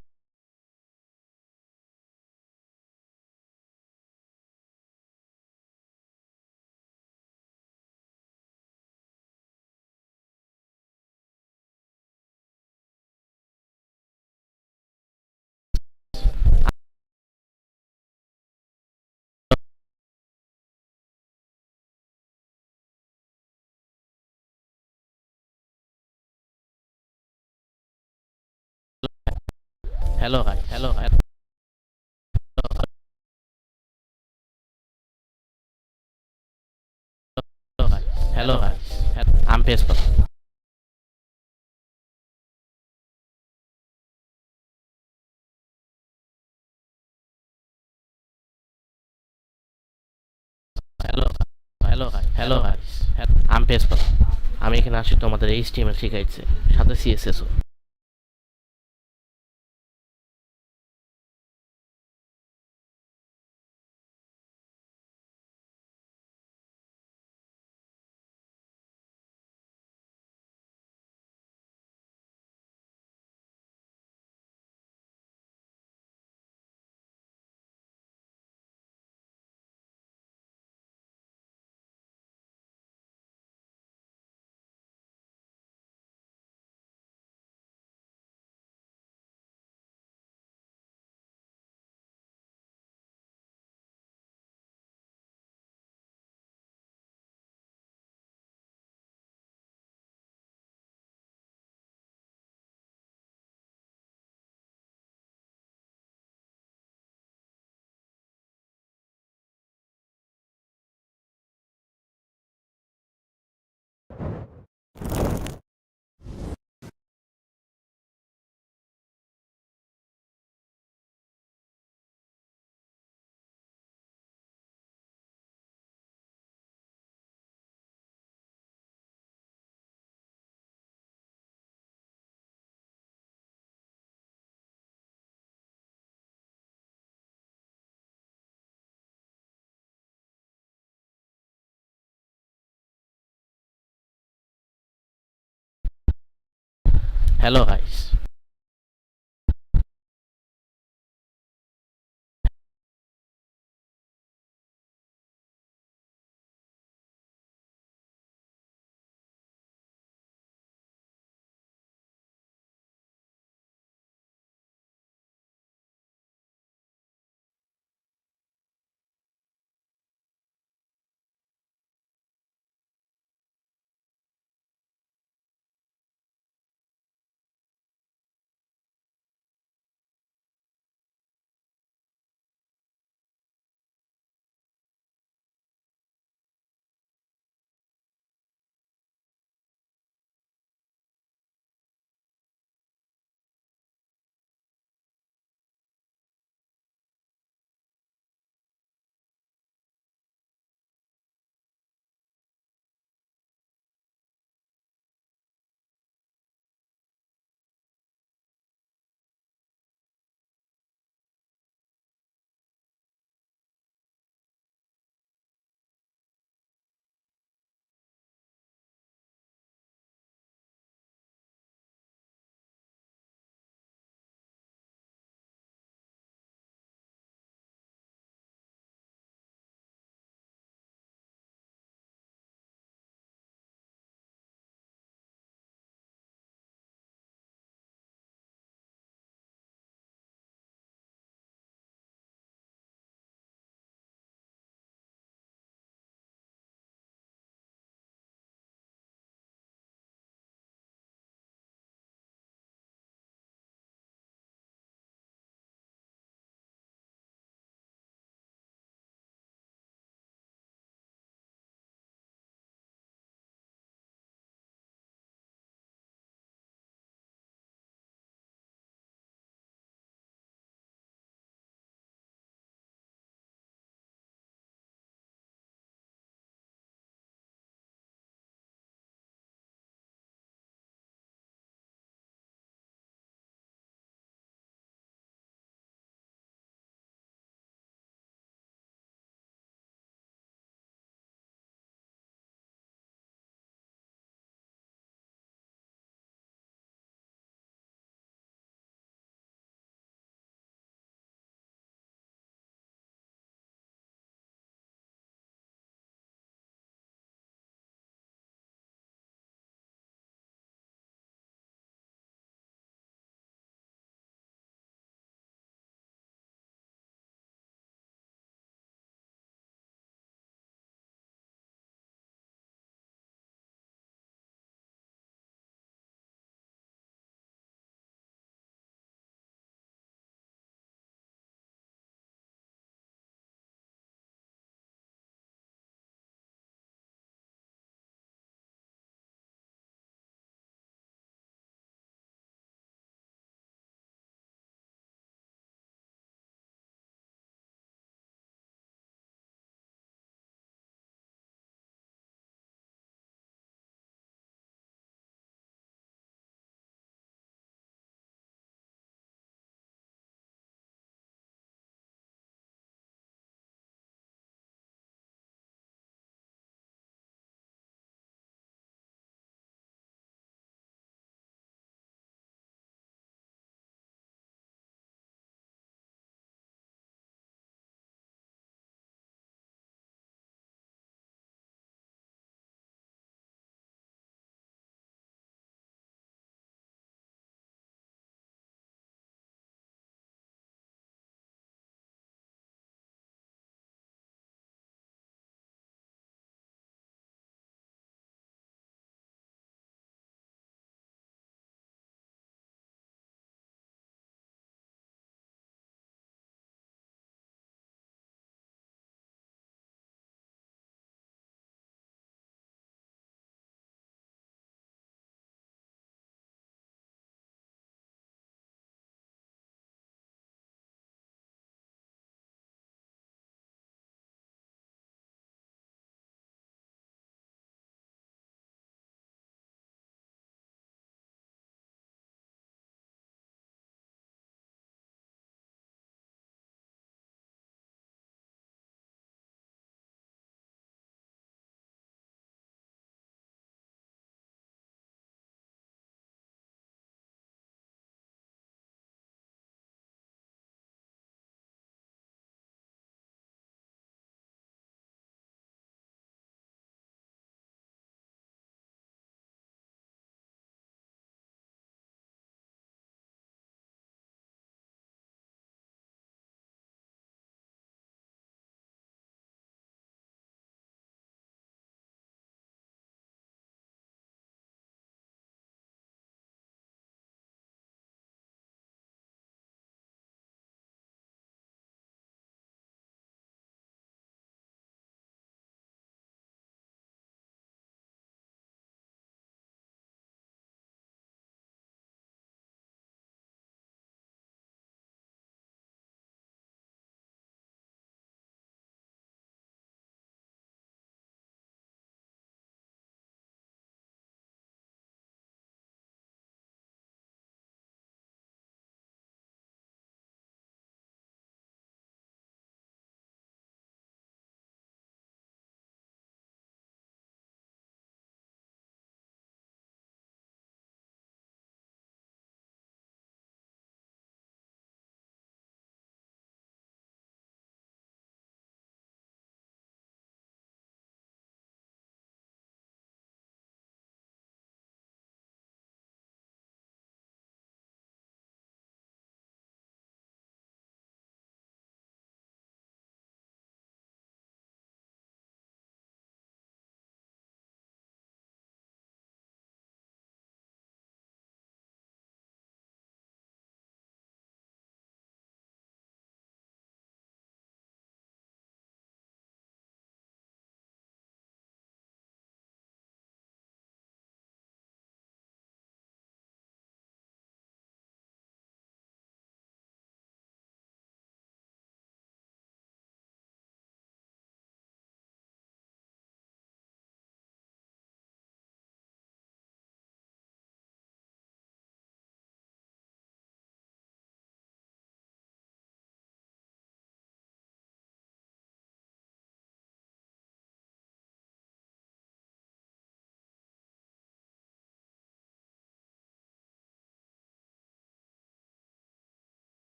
Hello guys, hello guys. Hello guys, I'm Pespa. Hello guys, I'm Pespa. আমি এখানে আসি তোমাদের HTML শেখাইছে সাথে CSS O. Hello guys.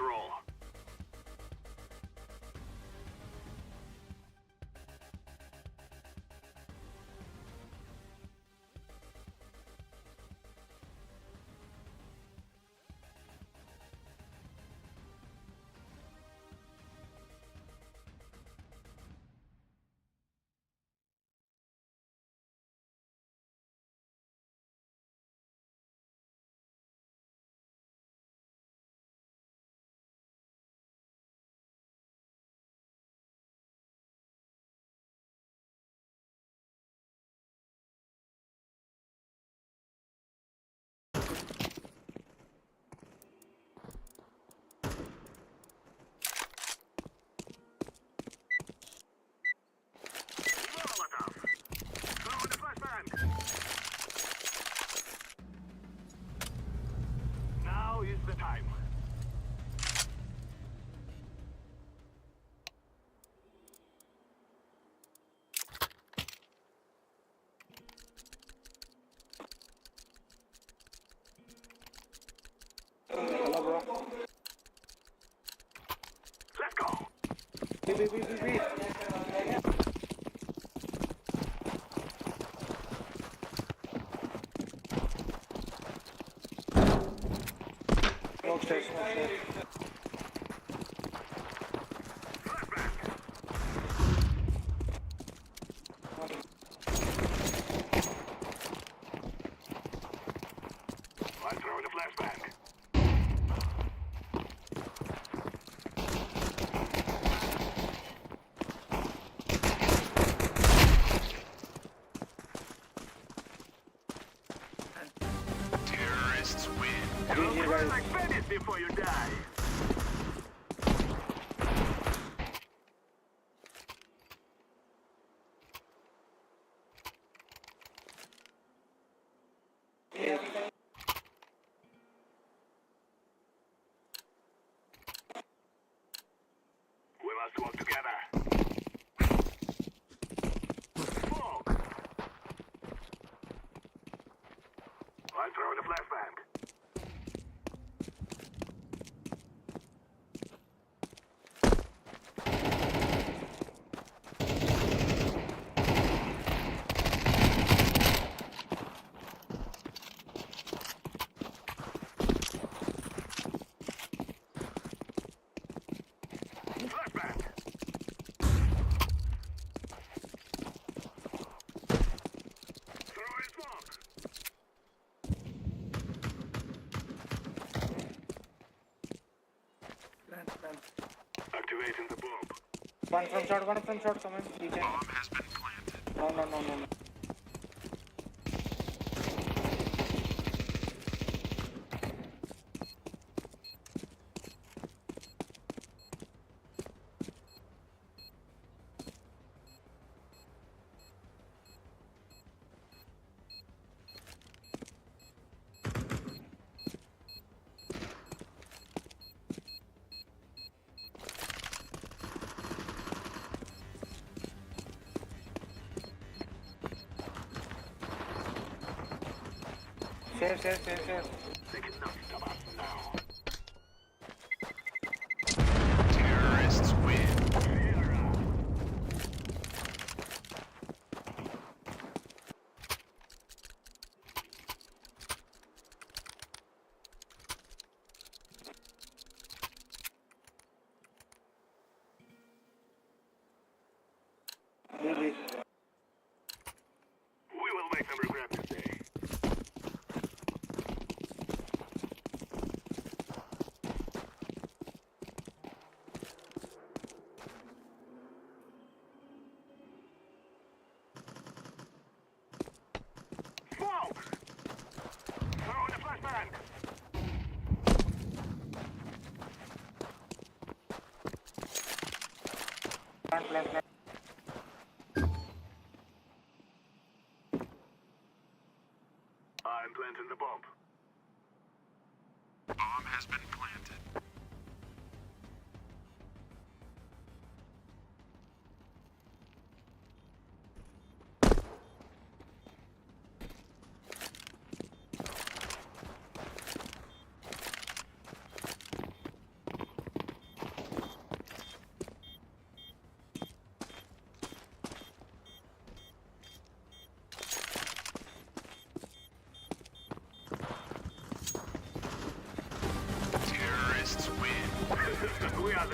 roll. Now is the time. Hello, bro. Let's go. Wait. Smoke stairs. I'm throwing a flashbang. Terrorists win. Go burn like bandits before you die. We must work together. Smoke. I'm throwing a flashbang. Flashbang. Throwing smoke. Activating the bomb. One from short, someone. Bomb has been planted. No. Save. They cannot stop us now. Terrorists win. We will make them regret this day. Smoke! Throwing a flashbang! Plant. I'm planting the bomb. Bomb has been planted.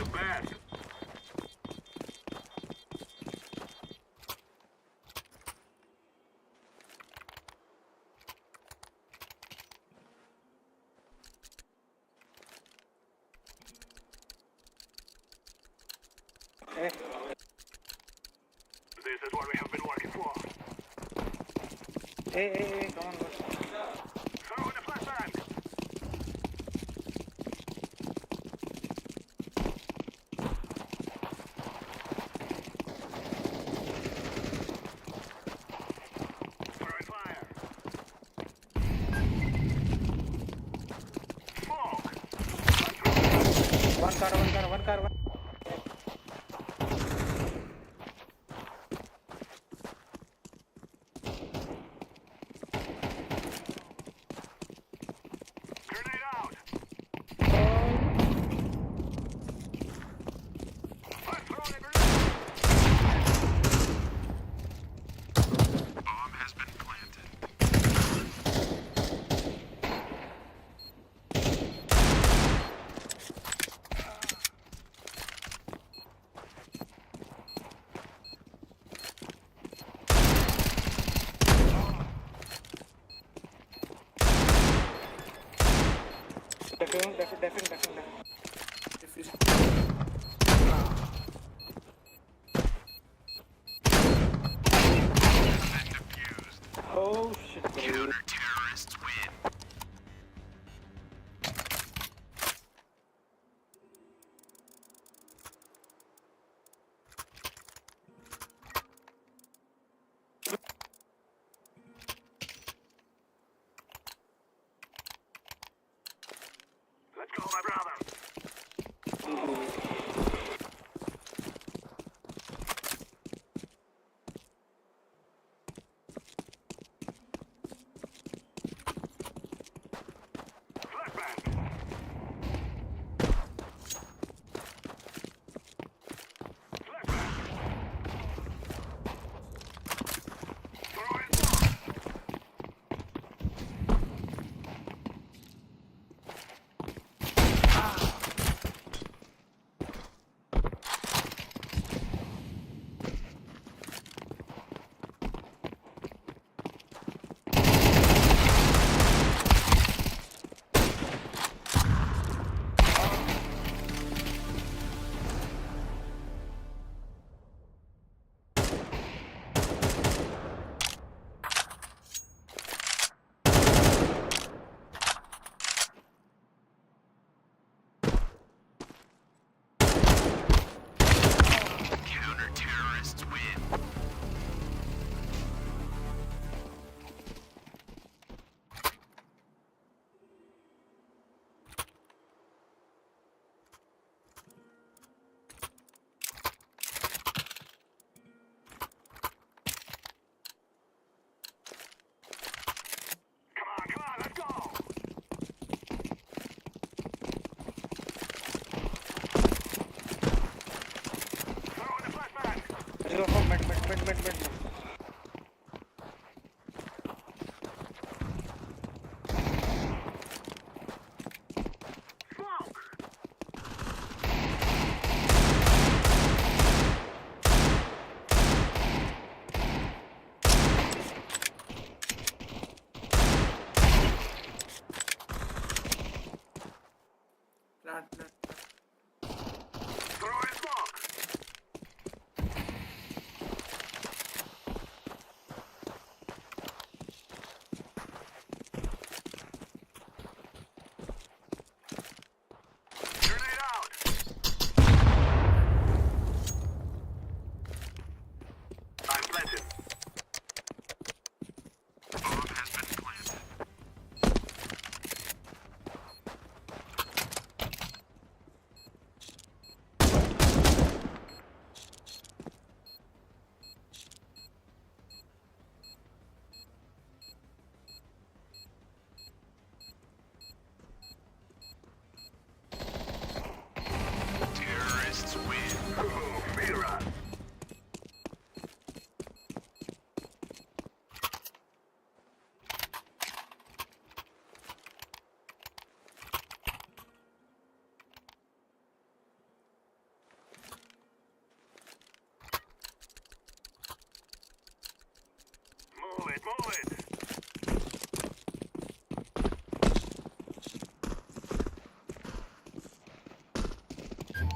the best. This is what we have been working for. Hey, come on. Throw in a flashbang. Throwing fire. Smoke. One car. Grenade out. I've thrown a grenade. Bomb has been planted. Defend. Oh shit. Counter-terrorists win. Let's go, my brother. Flashbang. Counter-terrorists win. Come on, let's go. Throw in the flashbang. Mid. Throw in smoke.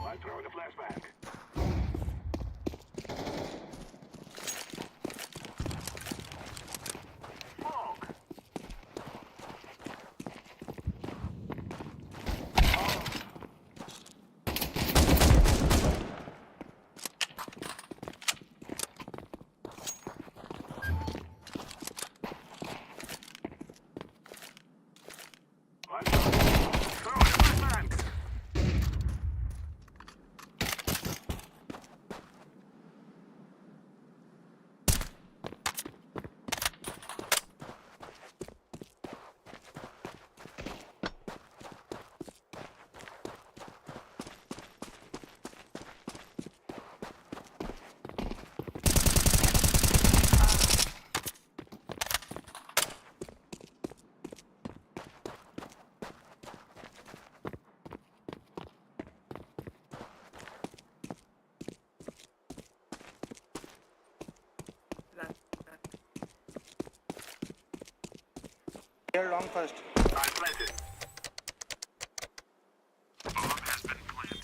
I'm throwing a flashbang. Smoke. Here long first. I planted. Bomb has been planted.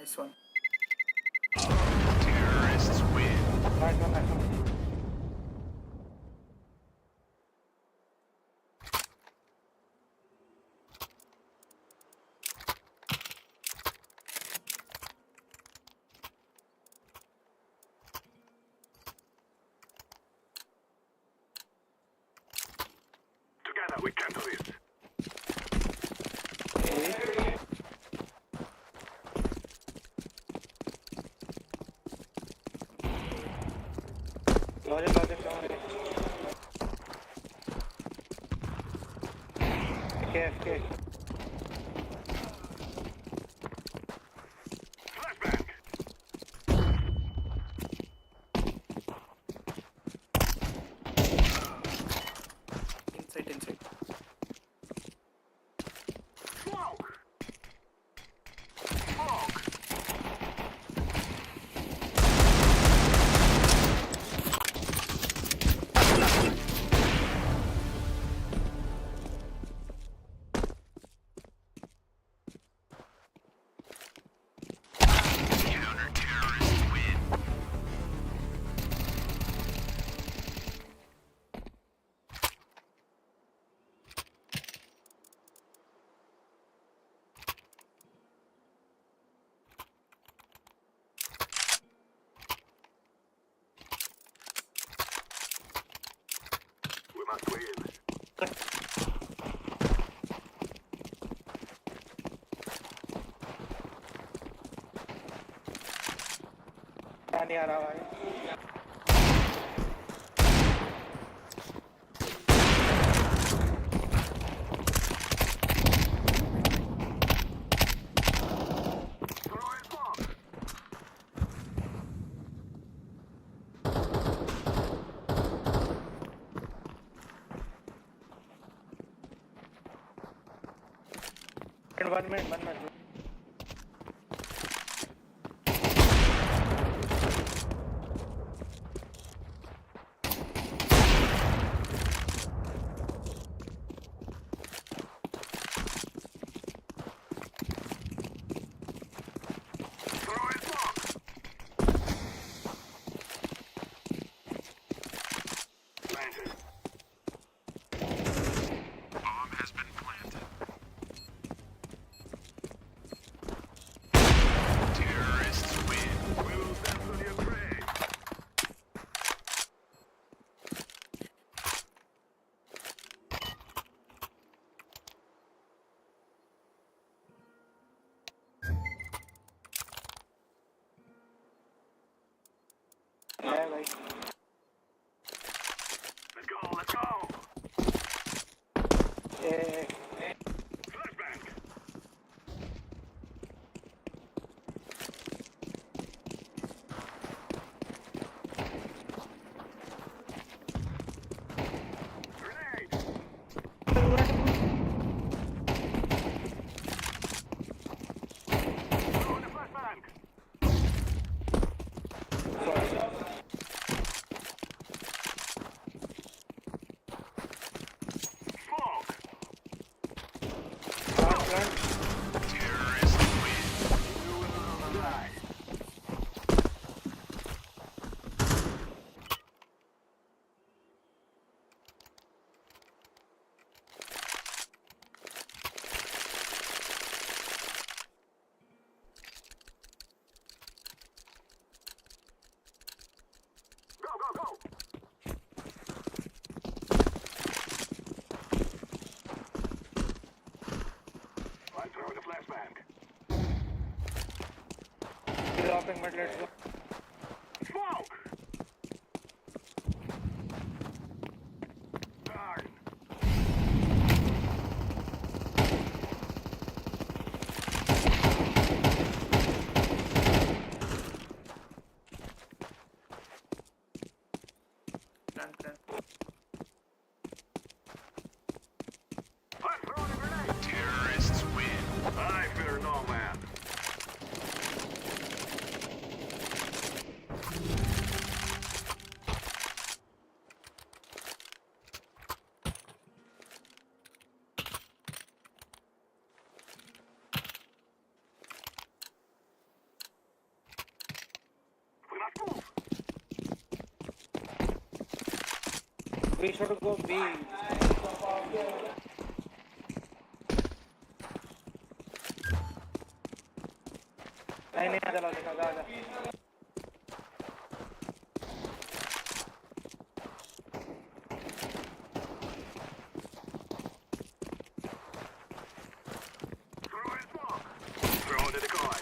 Nice one. Terrorists win. Nice one, nice one. Together we can do this. Logic. Okay. Inside. Smoke. Smoke. Counter-terrorists win. We must win. पानी आ रहा है one minute. Bomb has been planted. Terrorists win. You will die. Go, go, go! I'm throwing a flashbang. Dropping mid, let's go. Smoke! Darn. Done. I'm throwing a grenade. Terrorists win. I fear no man. We must move. We should go B. नहीं चला जा Throw in the decoy.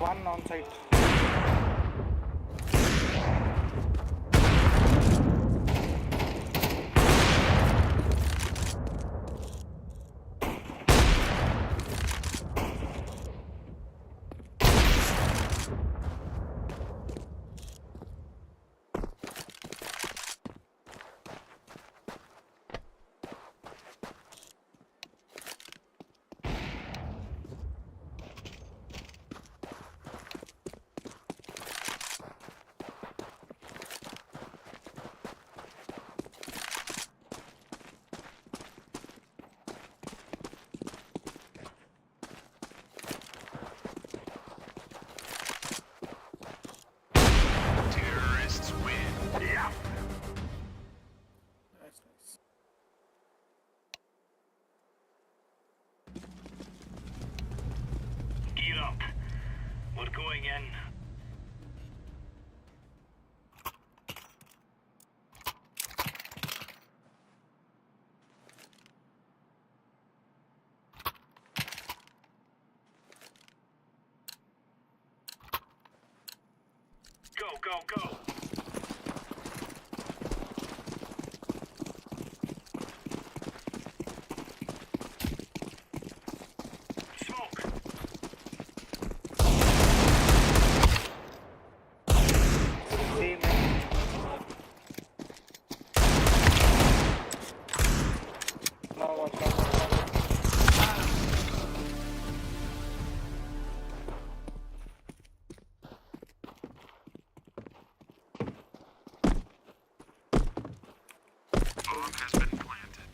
One on site. Terrorists win. Yeah. Nice, nice. Gear up. We're going in. Go, go, go. Smoke. C में. No, watch out. Bomb has been planted.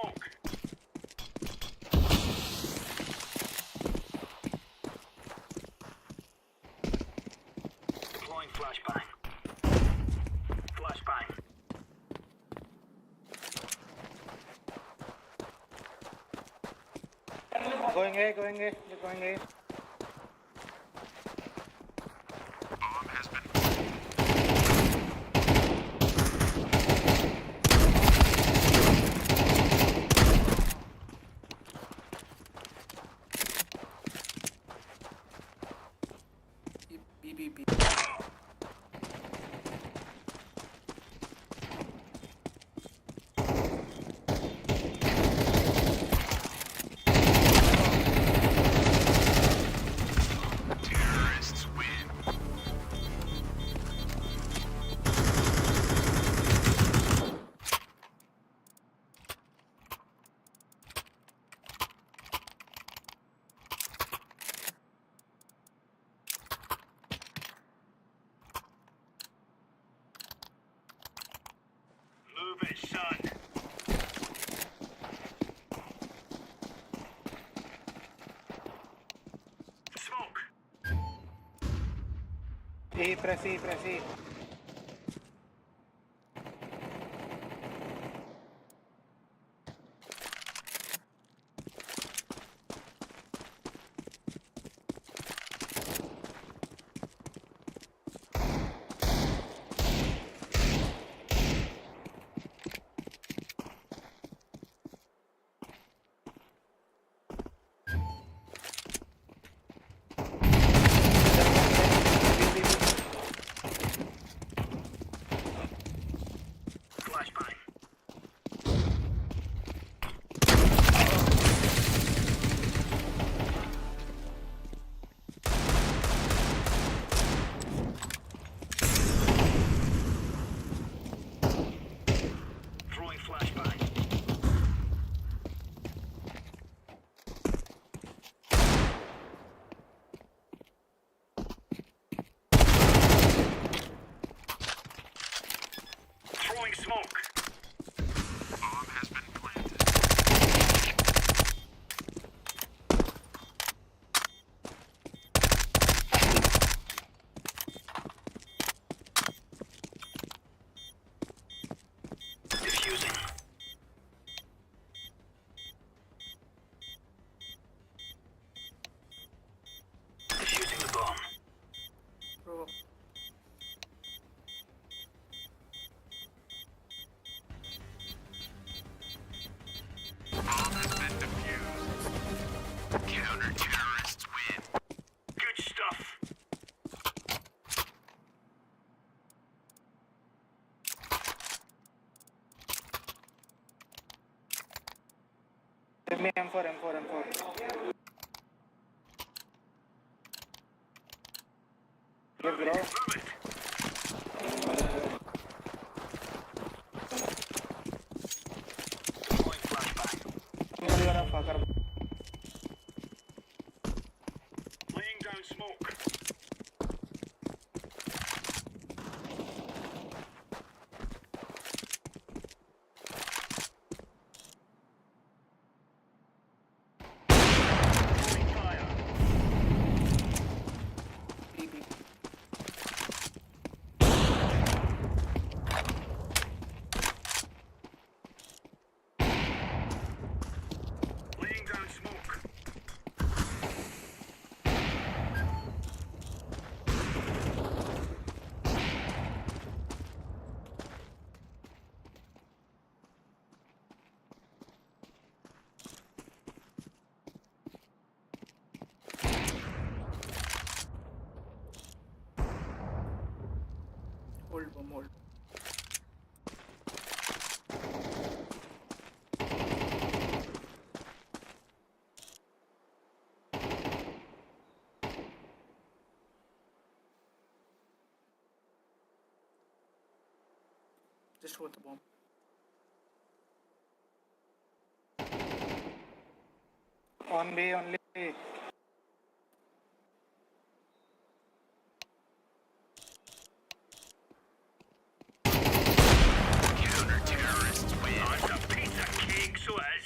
smoke. Deploying flashbang. Flashbang. Going A, going A, they're going A. Bomb has been. Terrorists win. Move it, son. Smoke. E, press E, press E. Flashbang. Throwing flashbang. Throwing smoke. Bomb has been planted. Diffusing. Diffusing the bomb. Bomb has been defused. Counter-terrorists win. Good stuff. Give me M4, M4, M4. Give bro. Move it. Deploying flashbang. You're a fucker. Laying down smoke. Throwing fire. Laying down smoke. Hold, bomb, hold. Just hold the bomb. On B only. Counter-terrorists win. I'm a piece of cake, so it is.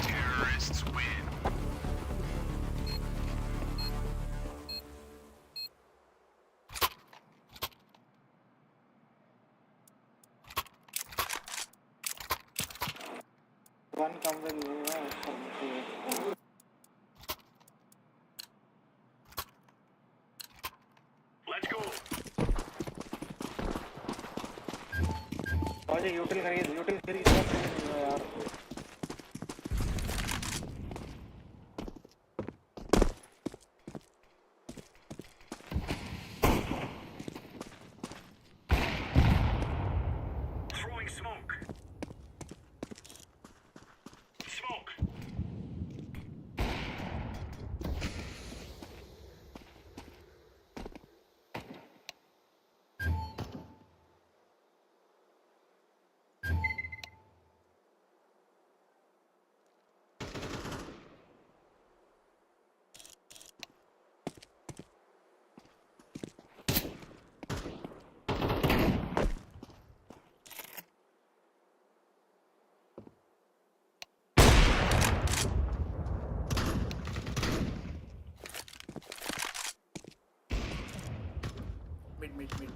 Terrorists win. One comes in here. Let's go. और ये यूटिल खरीद यार. Throwing smoke. Smoke. Mid.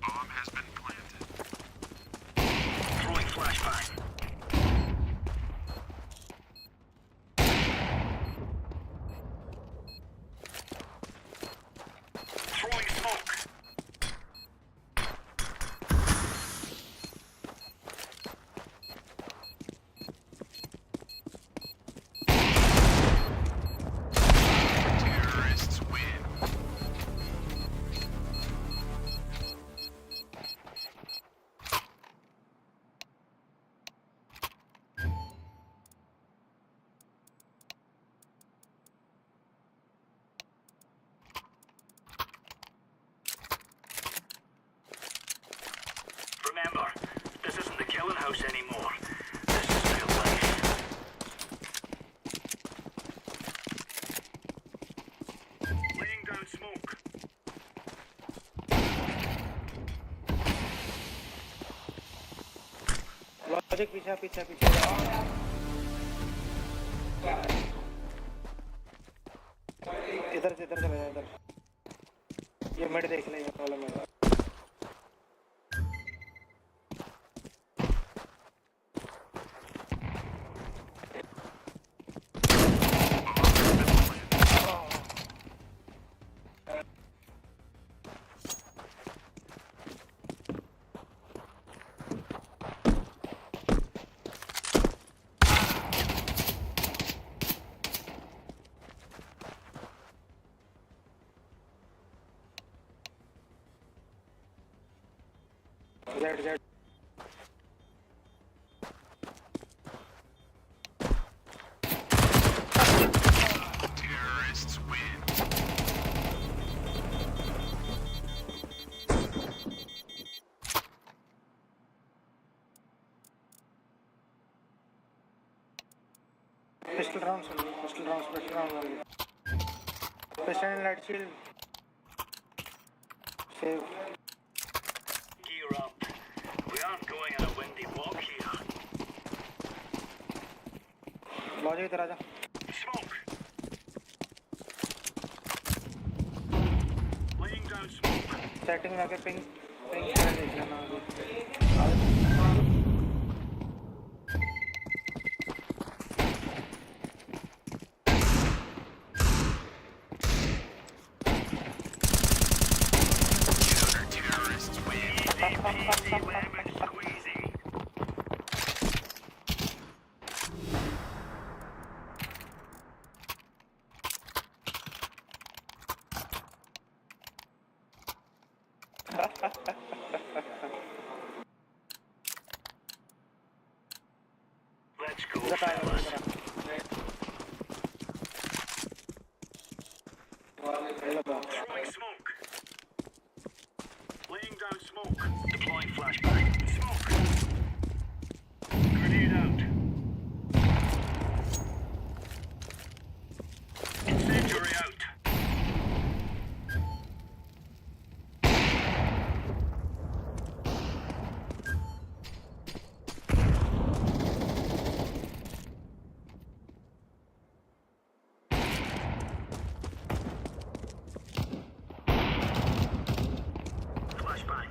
Bomb has been planted. Throwing flashbang. Throwing smoke. Terrorists win. Remember, this isn't the killing house anymore. This is real life. Laying down smoke. Logic पीछे इधर चला जा इधर. ये मिड देख ले, ये प्रॉब्लम है. Z. Terrorists win. Pistol rounds only. Pistol rounds. Pistol and light shield. Save. Gear up. We aren't going on a windy walk here. Logic इधर आजा. Smoke. Laying down smoke. Setting में आके ping देख लेना. Throwing smoke. Laying down smoke. Deploying flashbang. Smoke. Grenade out. Incendiary out. Flashbang.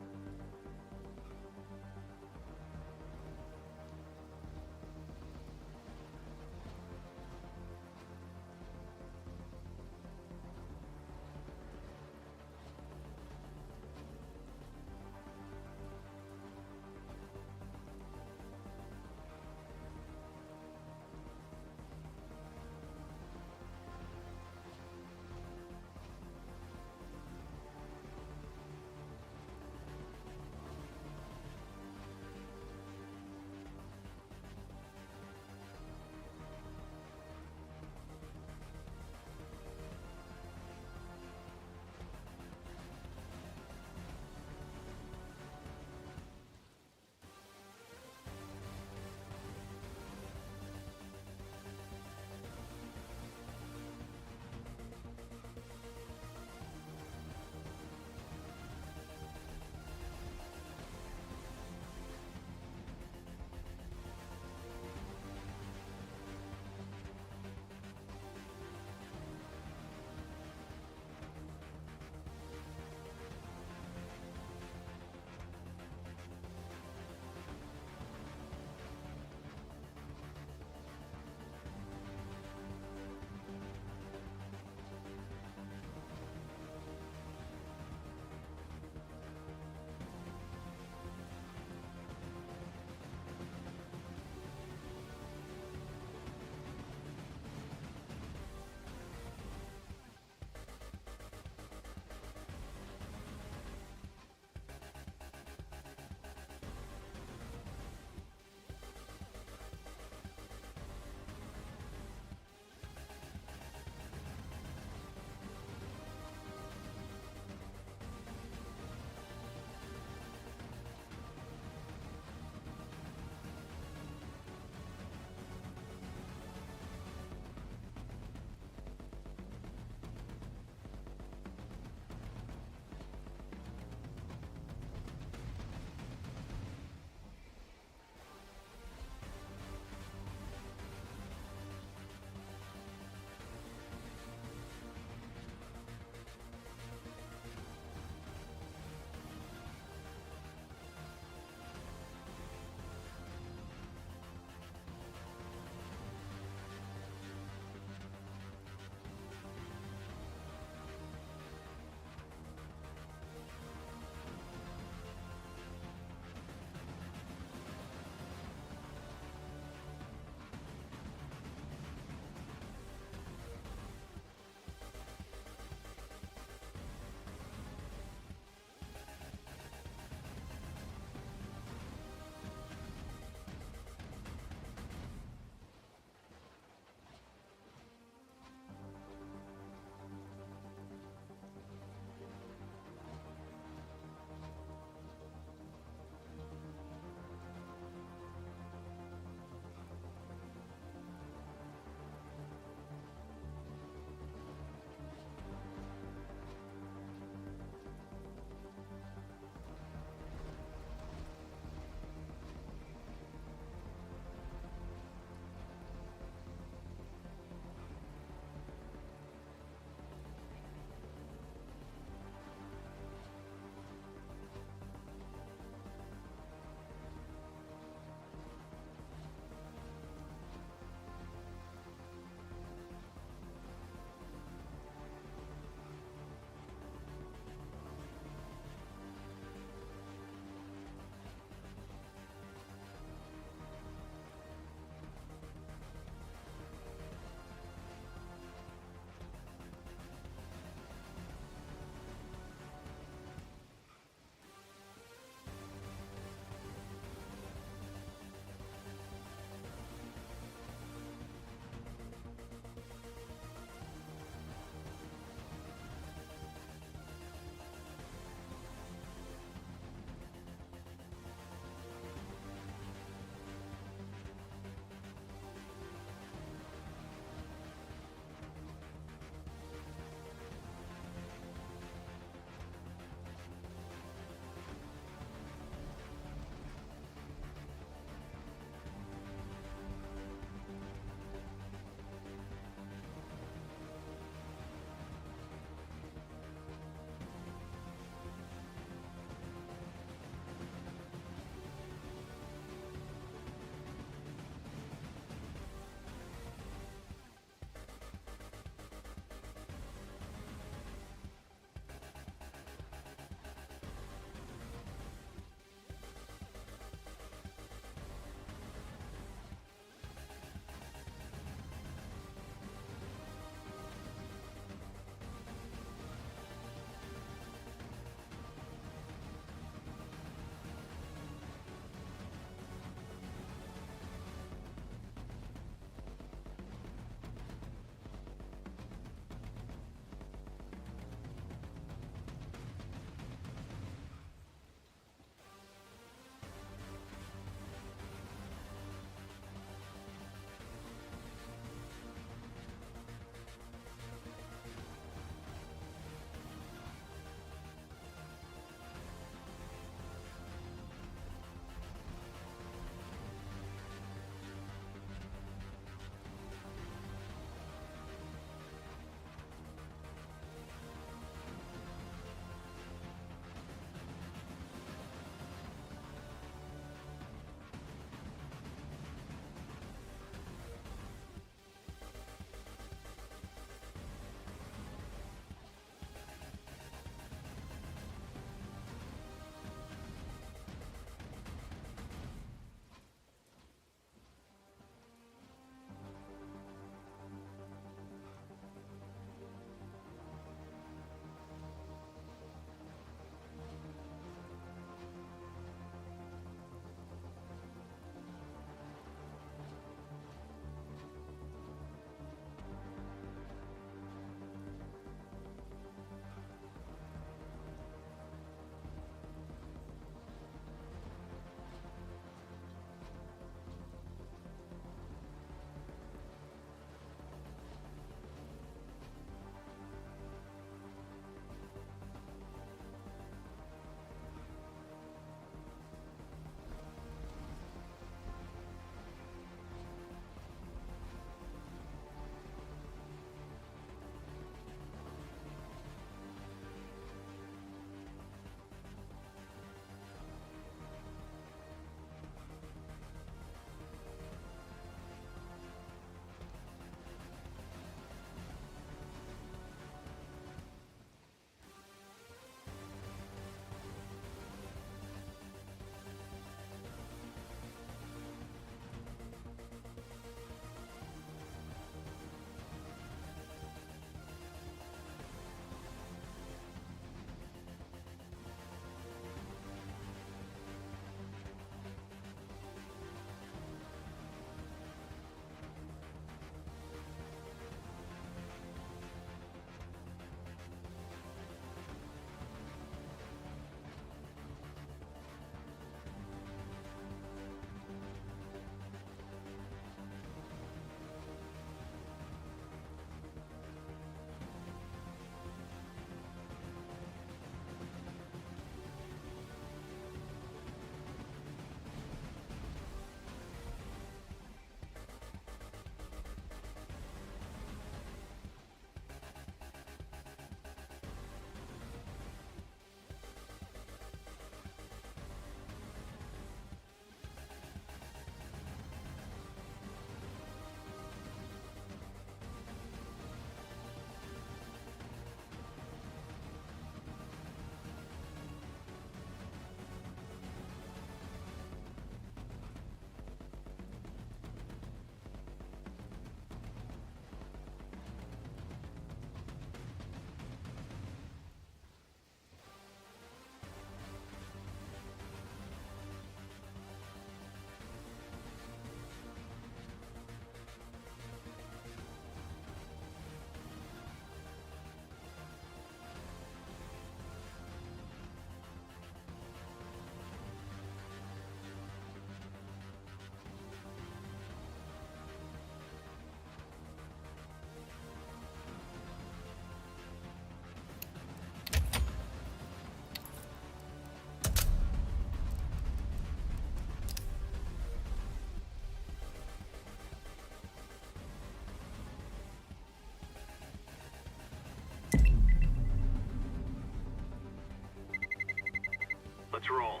Let's roll.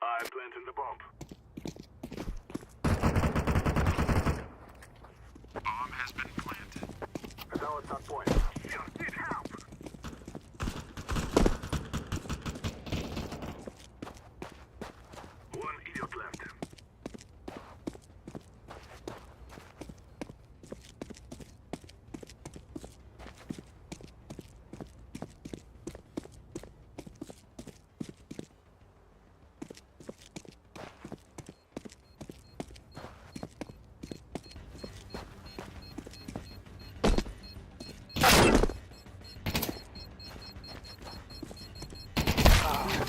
I'm planting the bomb. Bomb has been planted. Now it's on point. Need help! One idiot left.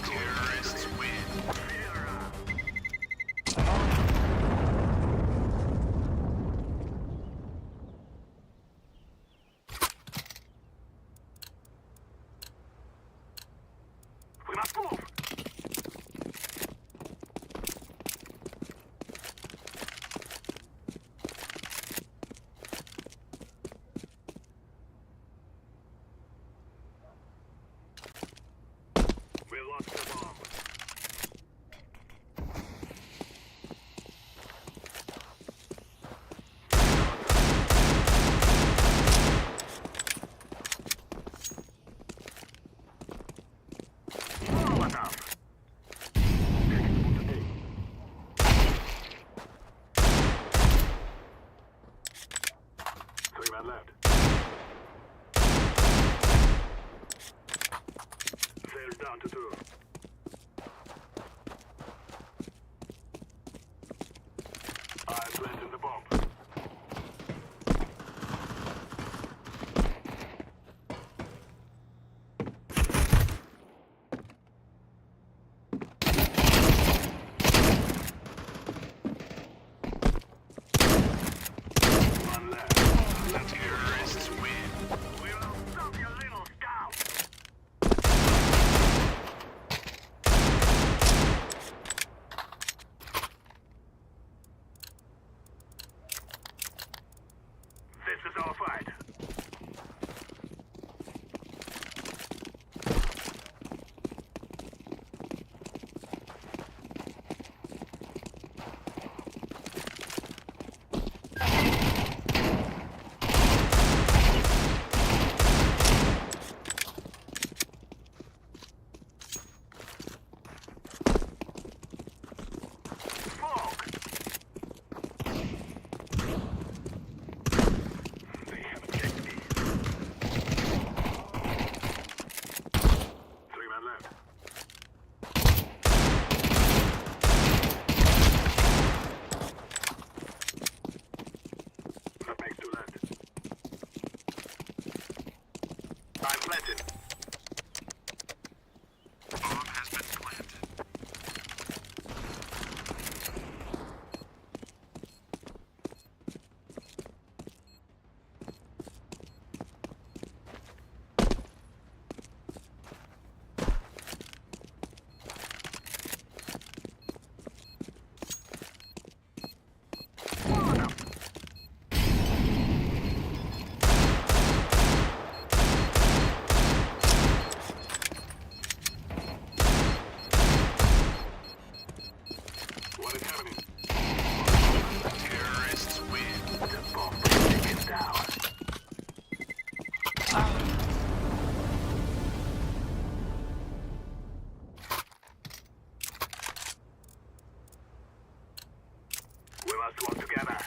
Terrorists win. We must move. We lost the bomb. Slow enough. 3 men left. Sails down to 2. I'm planting the bomb. One left. The terrorists win. We will stop your little scout. This is our fight. They haven't checked me. 3 men left. That makes 2 left. I'm planted. Bomb has been planted. What is happening? Terrorists win. The bomb is taken down. We must work together.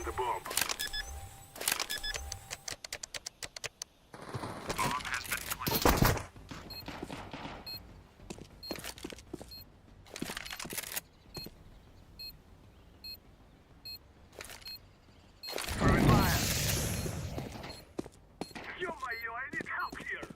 the bomb. Bomb has been planted. Throwing fire. Yo-mayo, I need help here.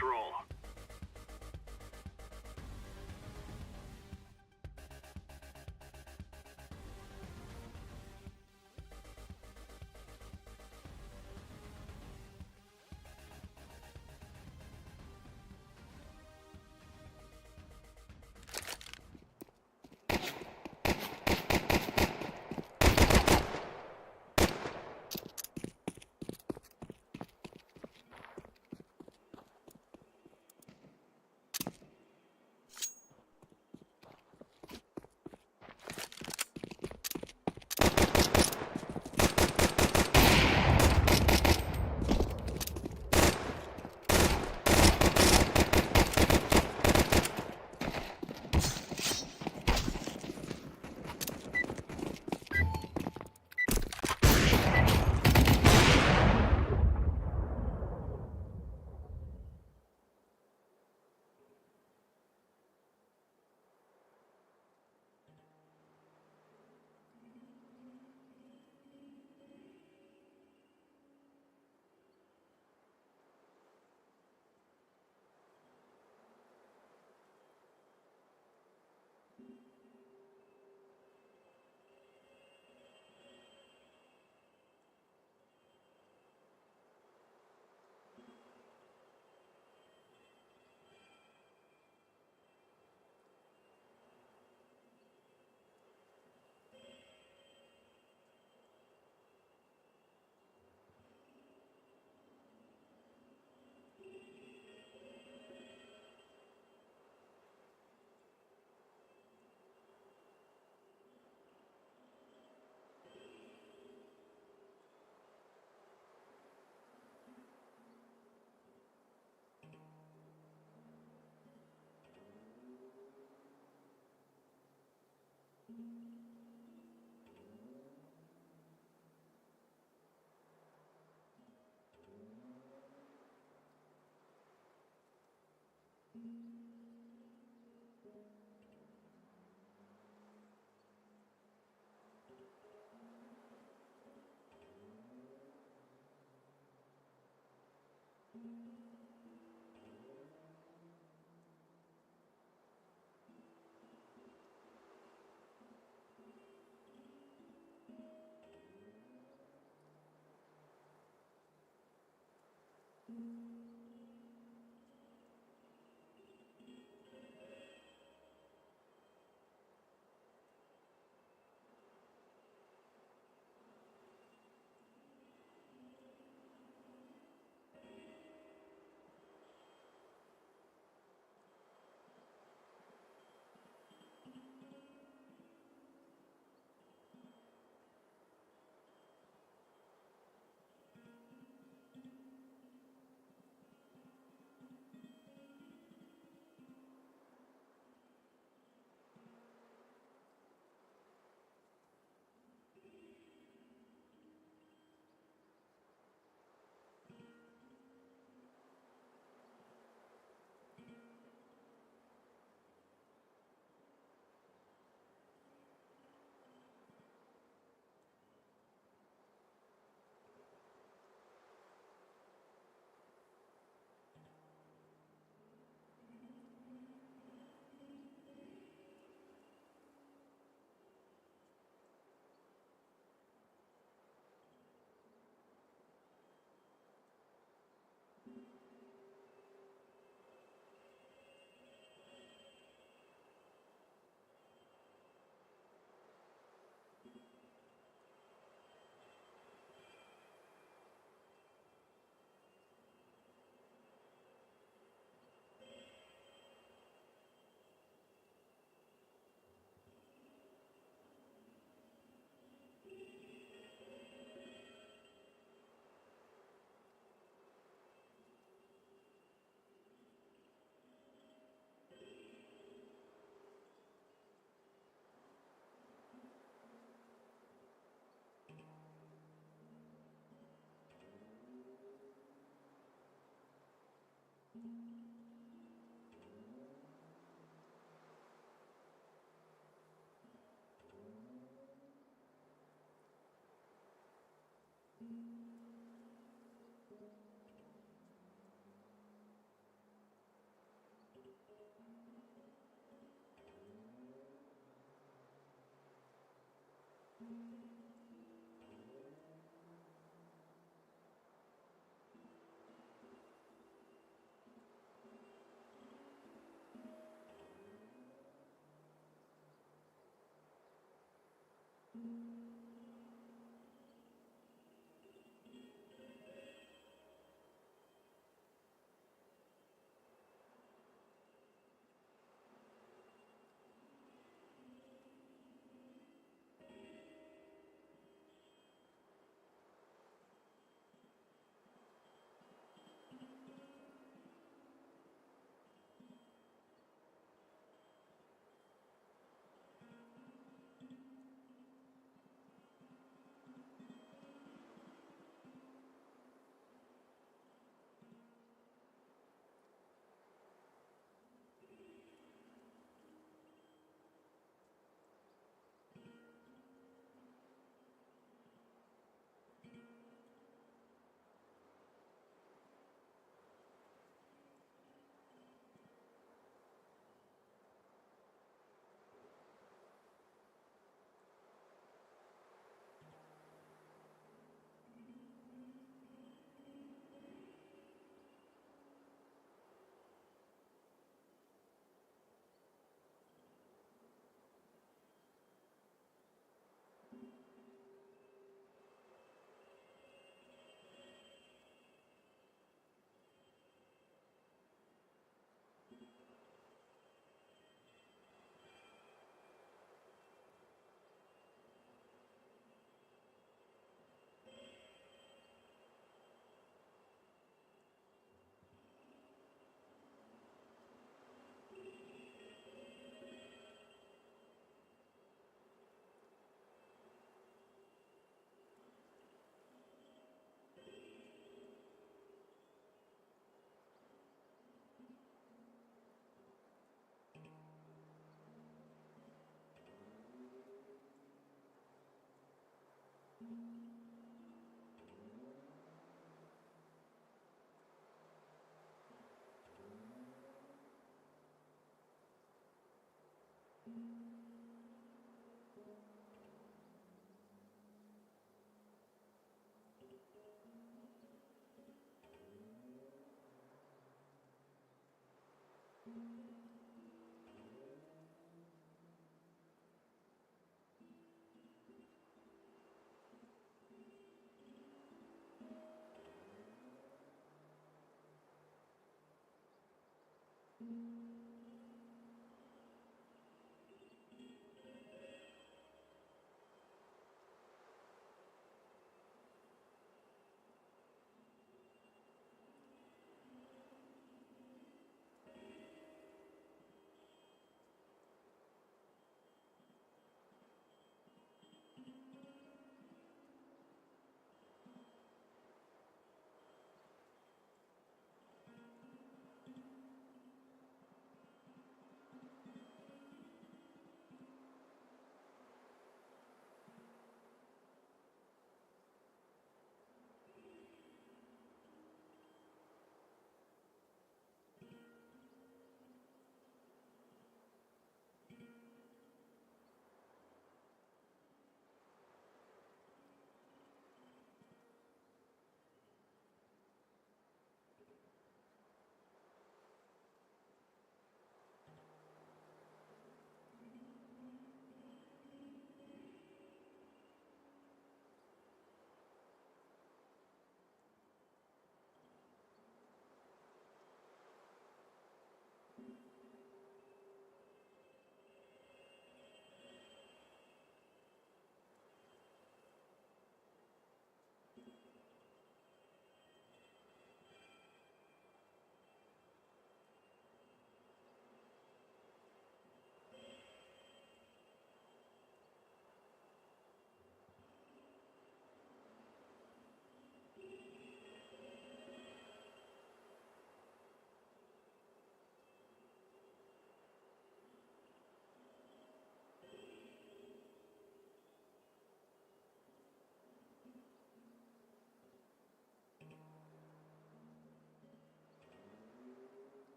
Let's roll.